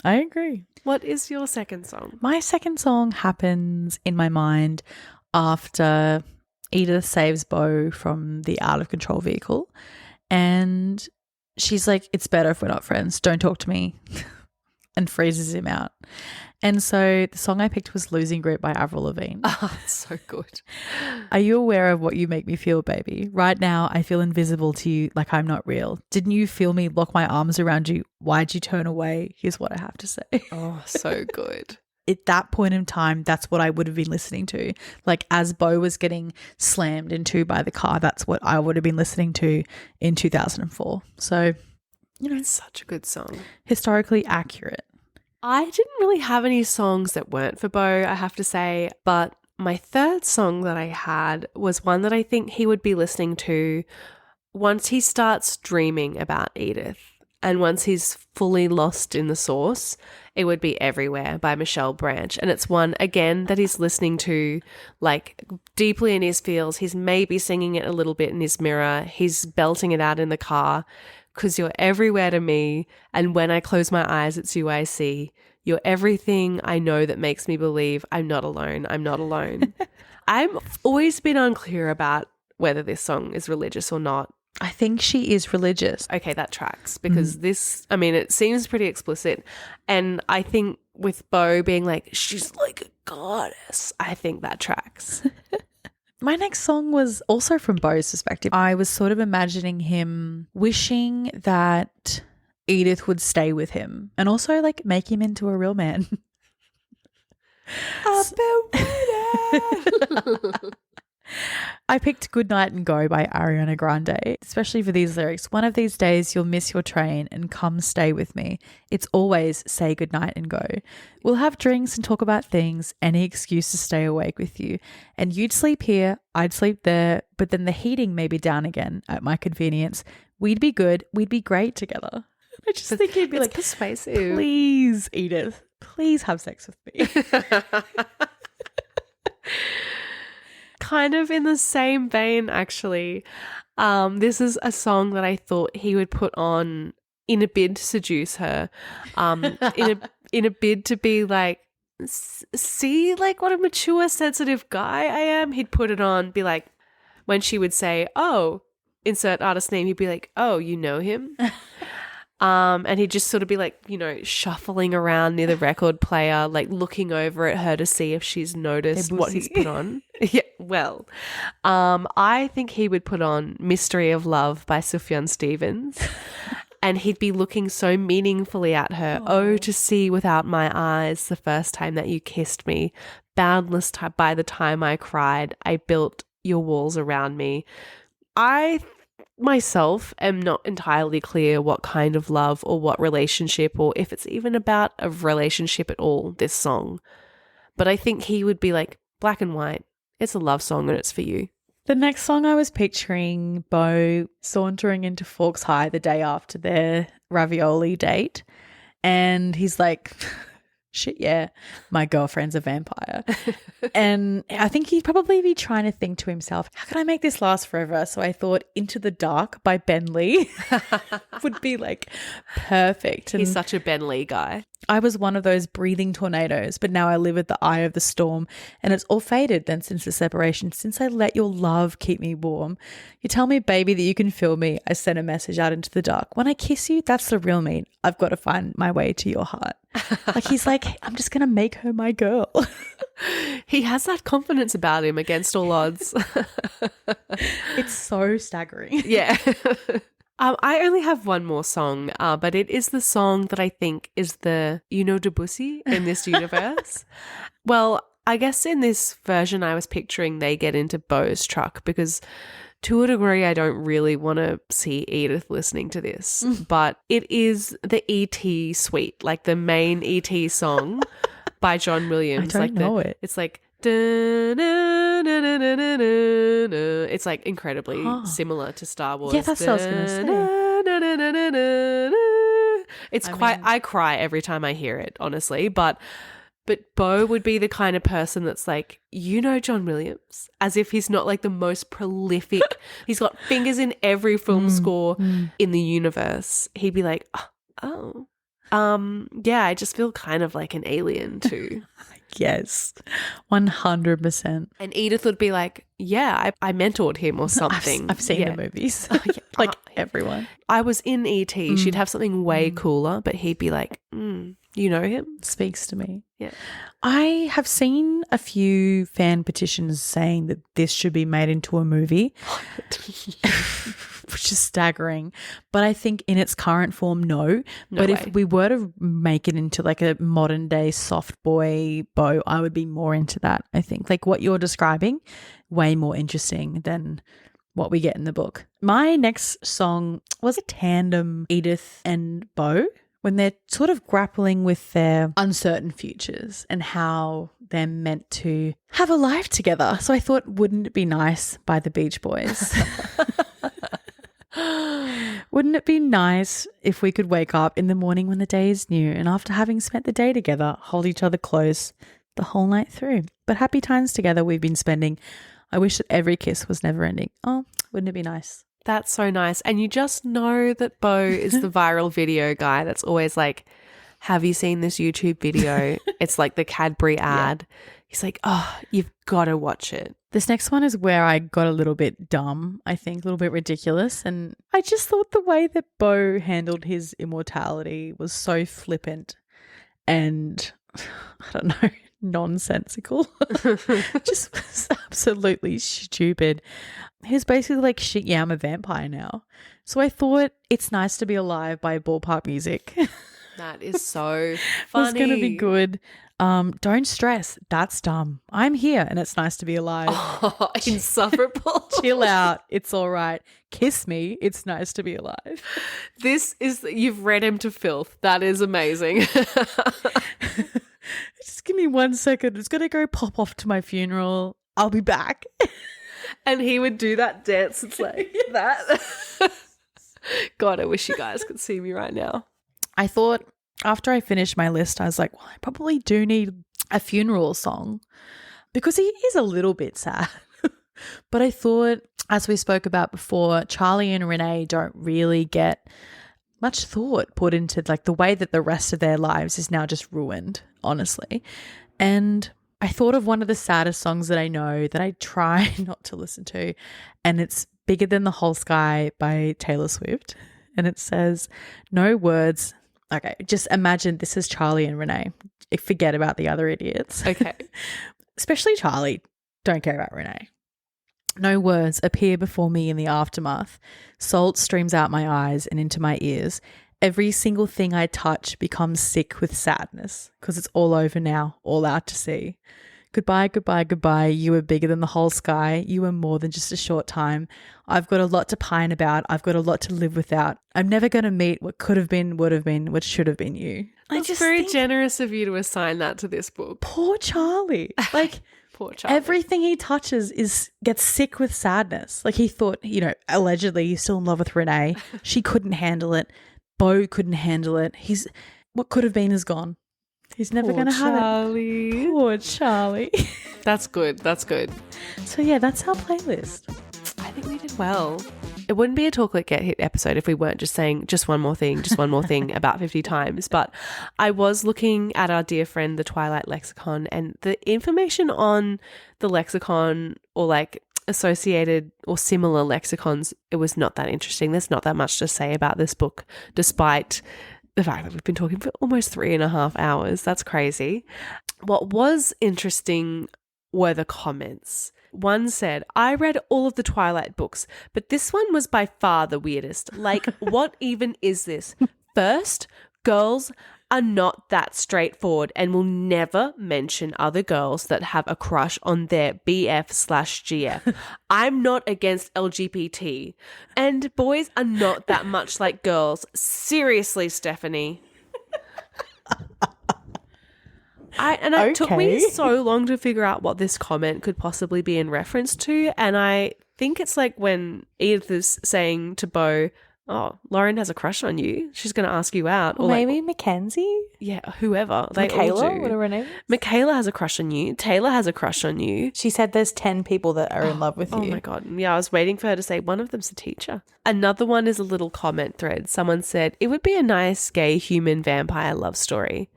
I agree. What is your second song? My second song happens in my mind after Edythe saves Beau from the out of control vehicle, and she's like, it's better if we're not friends. Don't talk to me, and freezes him out. And so the song I picked was Losing Grip by Avril Lavigne. Oh, so good. Are you aware of what you make me feel, baby? Right now, I feel invisible to you, like I'm not real. Didn't you feel me lock my arms around you? Why'd you turn away? Here's what I have to say. Oh, so good. At that point in time, that's what I would have been listening to. Like as Beau was getting slammed into by the car, that's what I would have been listening to in 2004. So, you know, It's such a good song. Historically accurate. I didn't really have any songs that weren't for Beau, I have to say, but my third song that I had was one that I think he would be listening to once he starts dreaming about Edythe. And once he's fully lost in the sauce, it would be Everywhere by Michelle Branch. And it's one, again, that he's listening to like deeply in his feels. He's maybe singing it a little bit in his mirror. He's belting it out in the car. 'Cause you're everywhere to me. And when I close my eyes, it's you I see. You're everything I know that makes me believe I'm not alone. I'm not alone. I've always been unclear about whether this song is religious or not. I think she is religious. Okay, that tracks because this, I mean, it seems pretty explicit. And I think with Beau being like, she's like a goddess, I think that tracks. My next song was also from Beau's perspective. I was sort of imagining him wishing that Edythe would stay with him and also like make him into a real man. I've been waiting. I picked Good Night and Go by Ariana Grande, especially for these lyrics. One of these days you'll miss your train and come stay with me. It's always say good night and go. We'll have drinks and talk about things, any excuse to stay awake with you. And you'd sleep here, I'd sleep there, but then the heating may be down again at my convenience. We'd be good, we'd be great together. I just think he'd be like, persuasive. Please, Edythe, please have sex with me. Kind of in the same vein, actually. This is a song that I thought he would put on in a bid to seduce her, in a bid to be like, see, like what a mature, sensitive guy I am. He'd put it on, be like, when she would say, "Oh, insert artist name," he'd be like, "Oh, you know him." And he'd just sort of be like, shuffling around near the record player, like looking over at her to see if she's noticed what he's put on. Yeah, well, I think he would put on Mystery of Love by Sufjan Stevens. And he'd be looking so meaningfully at her. Oh, to see without my eyes the first time that you kissed me. Boundless by the time I cried. I built your walls around me. I myself am not entirely clear what kind of love or what relationship, or if it's even about a relationship at all, this song. But I think he would be like, black and white. It's a love song and it's for you. The next song I was picturing Beau sauntering into Forks High the day after their ravioli date. And he's like, shit, yeah, my girlfriend's a vampire. And I think he'd probably be trying to think to himself, how can I make this last forever? So I thought Into the Dark by Ben Lee would be like perfect. And he's such a Ben Lee guy. I was one of those breathing tornadoes, but now I live at the eye of the storm, and it's all faded then since the separation, since I let your love keep me warm. You tell me, baby, that you can feel me. I send a message out into the dark. When I kiss you, that's the real me. I've got to find my way to your heart. Like he's like, I'm just going to make her my girl. He has that confidence about him against all odds. It's so staggering. Yeah. I only have one more song, but it is the song that I think is the Debussy in this universe. Well, I guess in this version I was picturing they get into Beau's truck because to a degree I don't really want to see Edythe listening to this, but it is the E.T. suite, like the main E.T. song by John Williams. I don't know it. It's like it's like incredibly similar to Star Wars. Yeah, that's what I was gonna say. I cry every time I hear it, honestly. But Beau would be the kind of person that's like, John Williams, as if he's not like the most prolific. He's got fingers in every film score in the universe. He'd be like, yeah, I just feel kind of like an alien too. Yes, 100%. And Edythe would be like, yeah, I mentored him or something. I've seen the movies. Like everyone. I was in E.T. She'd have something way cooler, but he'd be like, you know him? Speaks to me. Yeah. I have seen a few fan petitions saying that this should be made into a movie, which is staggering. But I think in its current form, no. But if we were to make it into like a modern day soft boy Beau, I would be more into that, I think. Like what you're describing, way more interesting than what we get in the book. My next song was a tandem, Edythe and Beau, when they're sort of grappling with their uncertain futures and how they're meant to have a life together. So I thought, wouldn't it be nice by the Beach Boys? Wouldn't it be nice if we could wake up in the morning when the day is new and after having spent the day together, hold each other close the whole night through? But happy times together we've been spending. I wish that every kiss was never ending. Oh, wouldn't it be nice? That's so nice. And you just know that Beau is the viral video guy that's always like, have you seen this YouTube video? It's like the Cadbury ad. Yeah. He's like, oh, you've got to watch it. This next one is where I got a little bit dumb, I think, a little bit ridiculous. And I just thought the way that Beau handled his immortality was so flippant and, I don't know, nonsensical. Just was absolutely stupid. He was basically like, shit, yeah, I'm a vampire now. So I thought It's Nice to Be Alive by Ballpark Music. That is so funny. It's going to be good. Don't stress. That's dumb. I'm here and it's nice to be alive. Oh, insufferable. Chill out. It's all right. Kiss me. It's nice to be alive. You've read him to filth. That is amazing. Just give me 1 second. It's going to go pop off to my funeral. I'll be back. And he would do that dance. It's like that. God, I wish you guys could see me right now. I thought after I finished my list, I was like, well, I probably do need a funeral song because he is a little bit sad. But I thought, as we spoke about before, Charlie and Renee don't really get much thought put into like the way that the rest of their lives is now just ruined, honestly. And I thought of one of the saddest songs that I know that I try not to listen to, and it's Bigger Than the Whole Sky by Taylor Swift. and it says, no words. Okay, just imagine this is Charlie and Renee. Forget about the other idiots. Okay. Especially Charlie. Don't care about Renee. No words appear before me in the aftermath. Salt streams out my eyes and into my ears. Every single thing I touch becomes sick with sadness because it's all over now, all out to sea. Goodbye, goodbye, goodbye. You were bigger than the whole sky. You were more than just a short time. I've got a lot to pine about. I've got a lot to live without. I'm never going to meet what could have been, would have been, what should have been you. It's very generous of you to assign that to this book. Poor Charlie. Like, Poor Charlie. everything he touches gets sick with sadness. Like he thought, allegedly he's still in love with Renee. She couldn't handle it. Beau couldn't handle it. What could have been is gone. He's never going to have it. Poor Charlie. That's good. That's good. So yeah, that's our playlist. I think we did well. It wouldn't be a Talk Like Get Hit episode if we weren't just saying just one more thing about 50 times. But I was looking at our dear friend, the Twilight Lexicon, and the information on the lexicon or like associated or similar lexicons, it was not that interesting. There's not that much to say about this book, despite the fact that we've been talking for almost 3.5 hours. That's crazy. What was interesting were the comments. One said, I read all of the Twilight books, but this one was by far the weirdest. Like, what even is this? First, girls are not that straightforward and will never mention other girls that have a crush on their BF/GF. I'm not against LGBT. And boys are not that much like girls. Seriously, Stephenie. It took me so long to figure out what this comment could possibly be in reference to. And I think it's like when Edythe is saying to Beau, oh, Lauren has a crush on you. She's going to ask you out. Or maybe Mackenzie? Yeah, whoever. They Michaela? all do. What are her names? Michaela has a crush on you. Taylor has a crush on you. She said there's 10 people that are in love with you. Oh my God. Yeah, I was waiting for her to say one of them's a teacher. Another one is a little comment thread. Someone said, it would be a nice gay human vampire love story.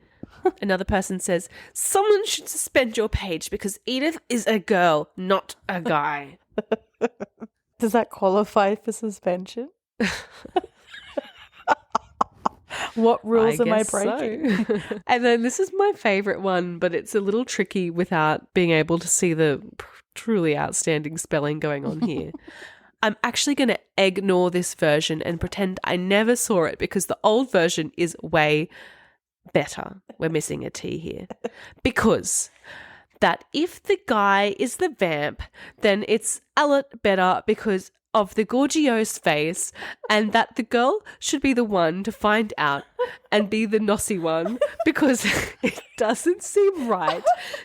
Another person says, someone should suspend your page because Edythe is a girl, not a guy. Does that qualify for suspension? What rules am I breaking? So. And then this is my favorite one, but it's a little tricky without being able to see the truly outstanding spelling going on here. I'm actually going to ignore this version and pretend I never saw it because the old version is way better. We're missing a T here. Because that if the guy is the vamp, then it's a lot better because of the gorgiose face, and that the girl should be the one to find out and be the nosy one because it doesn't seem right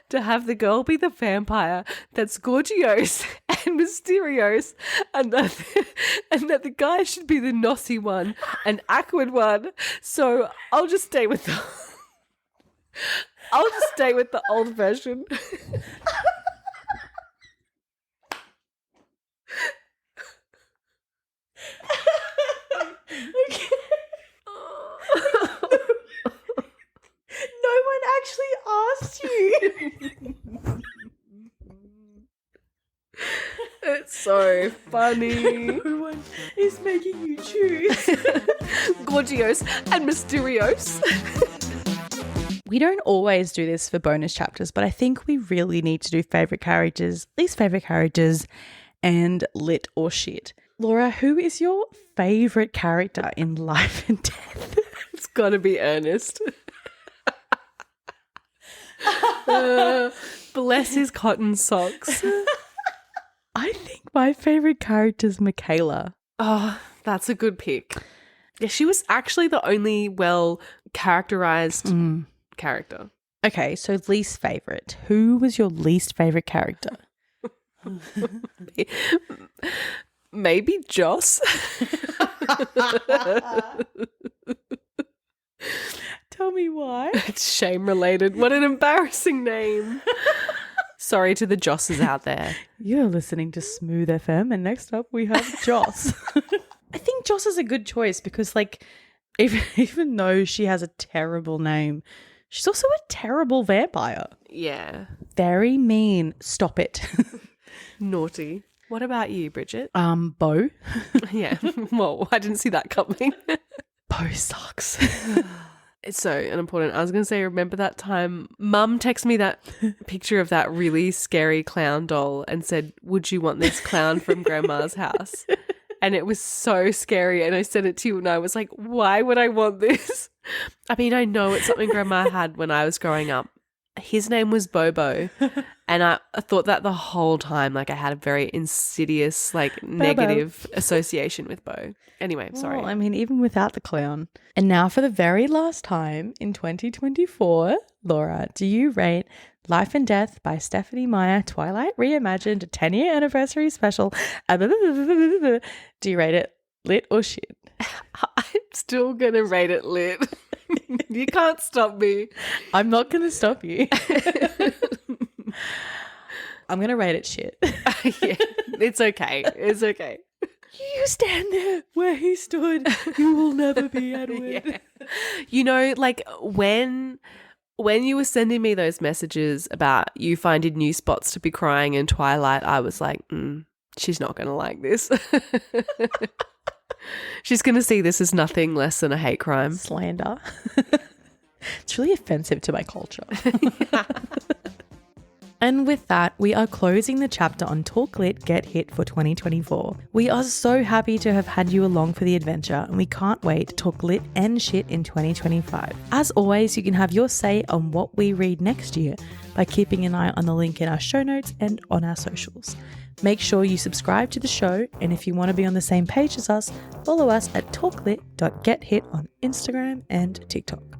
to have the girl be the vampire that's gorgiose and mysterious, and that the guy should be the nosy one and awkward one. So I'll just stay with the old version. Okay. No one actually asked you. It's so funny. No one is making you choose. Gorgios and mysterious. We don't always do this for bonus chapters, but I think we really need to do favourite characters, least favourite characters, and lit or shit. Laura, who is your favourite character in Life and Death? It's got to be Ernest. Bless his cotton socks. I think my favourite character is Michaela. Oh, that's a good pick. Yeah, she was actually the only well-characterised character. Okay, so least favourite. Who was your least favourite character? Maybe Joss. Tell me why. It's shame related. What an embarrassing name. Sorry to the Josses out there. You're listening to Smooth FM, and next up we have Joss. I think Joss is a good choice because, like, even though she has a terrible name, she's also a terrible vampire. Yeah. Very mean. Stop it. Naughty. What about you, Bridget? Bo. Yeah. Well, I didn't see that coming. Bo sucks. It's so unimportant. I was going to say, remember that time Mum texted me that picture of that really scary clown doll and said, would you want this clown from Grandma's house? And it was so scary. And I sent it to you and I was like, why would I want this? I mean, I know it's something Grandma had when I was growing up. His name was Bobo. And I thought that the whole time, like I had a very insidious, like negative association with Bo. Anyway, sorry. Well, I mean, even without the clown. And now for the very last time in 2024, Laura, do you rate Life and Death by Stephenie Meyer, Twilight Reimagined, a 10-year anniversary special? Do you rate it lit or shit? I'm still going to rate it lit. You can't stop me. I'm not going to stop you. I'm going to rate it shit. Yeah, it's okay. It's okay. You stand there where he stood. You will never be Edward. Yeah. You know, like when you were sending me those messages about you finding new spots to be crying in Twilight, I was like, she's not going to like this. She's going to see this as nothing less than a hate crime. Slander. It's really offensive to my culture. And with that, we are closing the chapter on Talk Lit, Get Hit for 2024. We are so happy to have had you along for the adventure, and we can't wait to talk lit and shit in 2025. As always, you can have your say on what we read next year by keeping an eye on the link in our show notes and on our socials. Make sure you subscribe to the show, and if you want to be on the same page as us, follow us at talklit.gethit on Instagram and TikTok.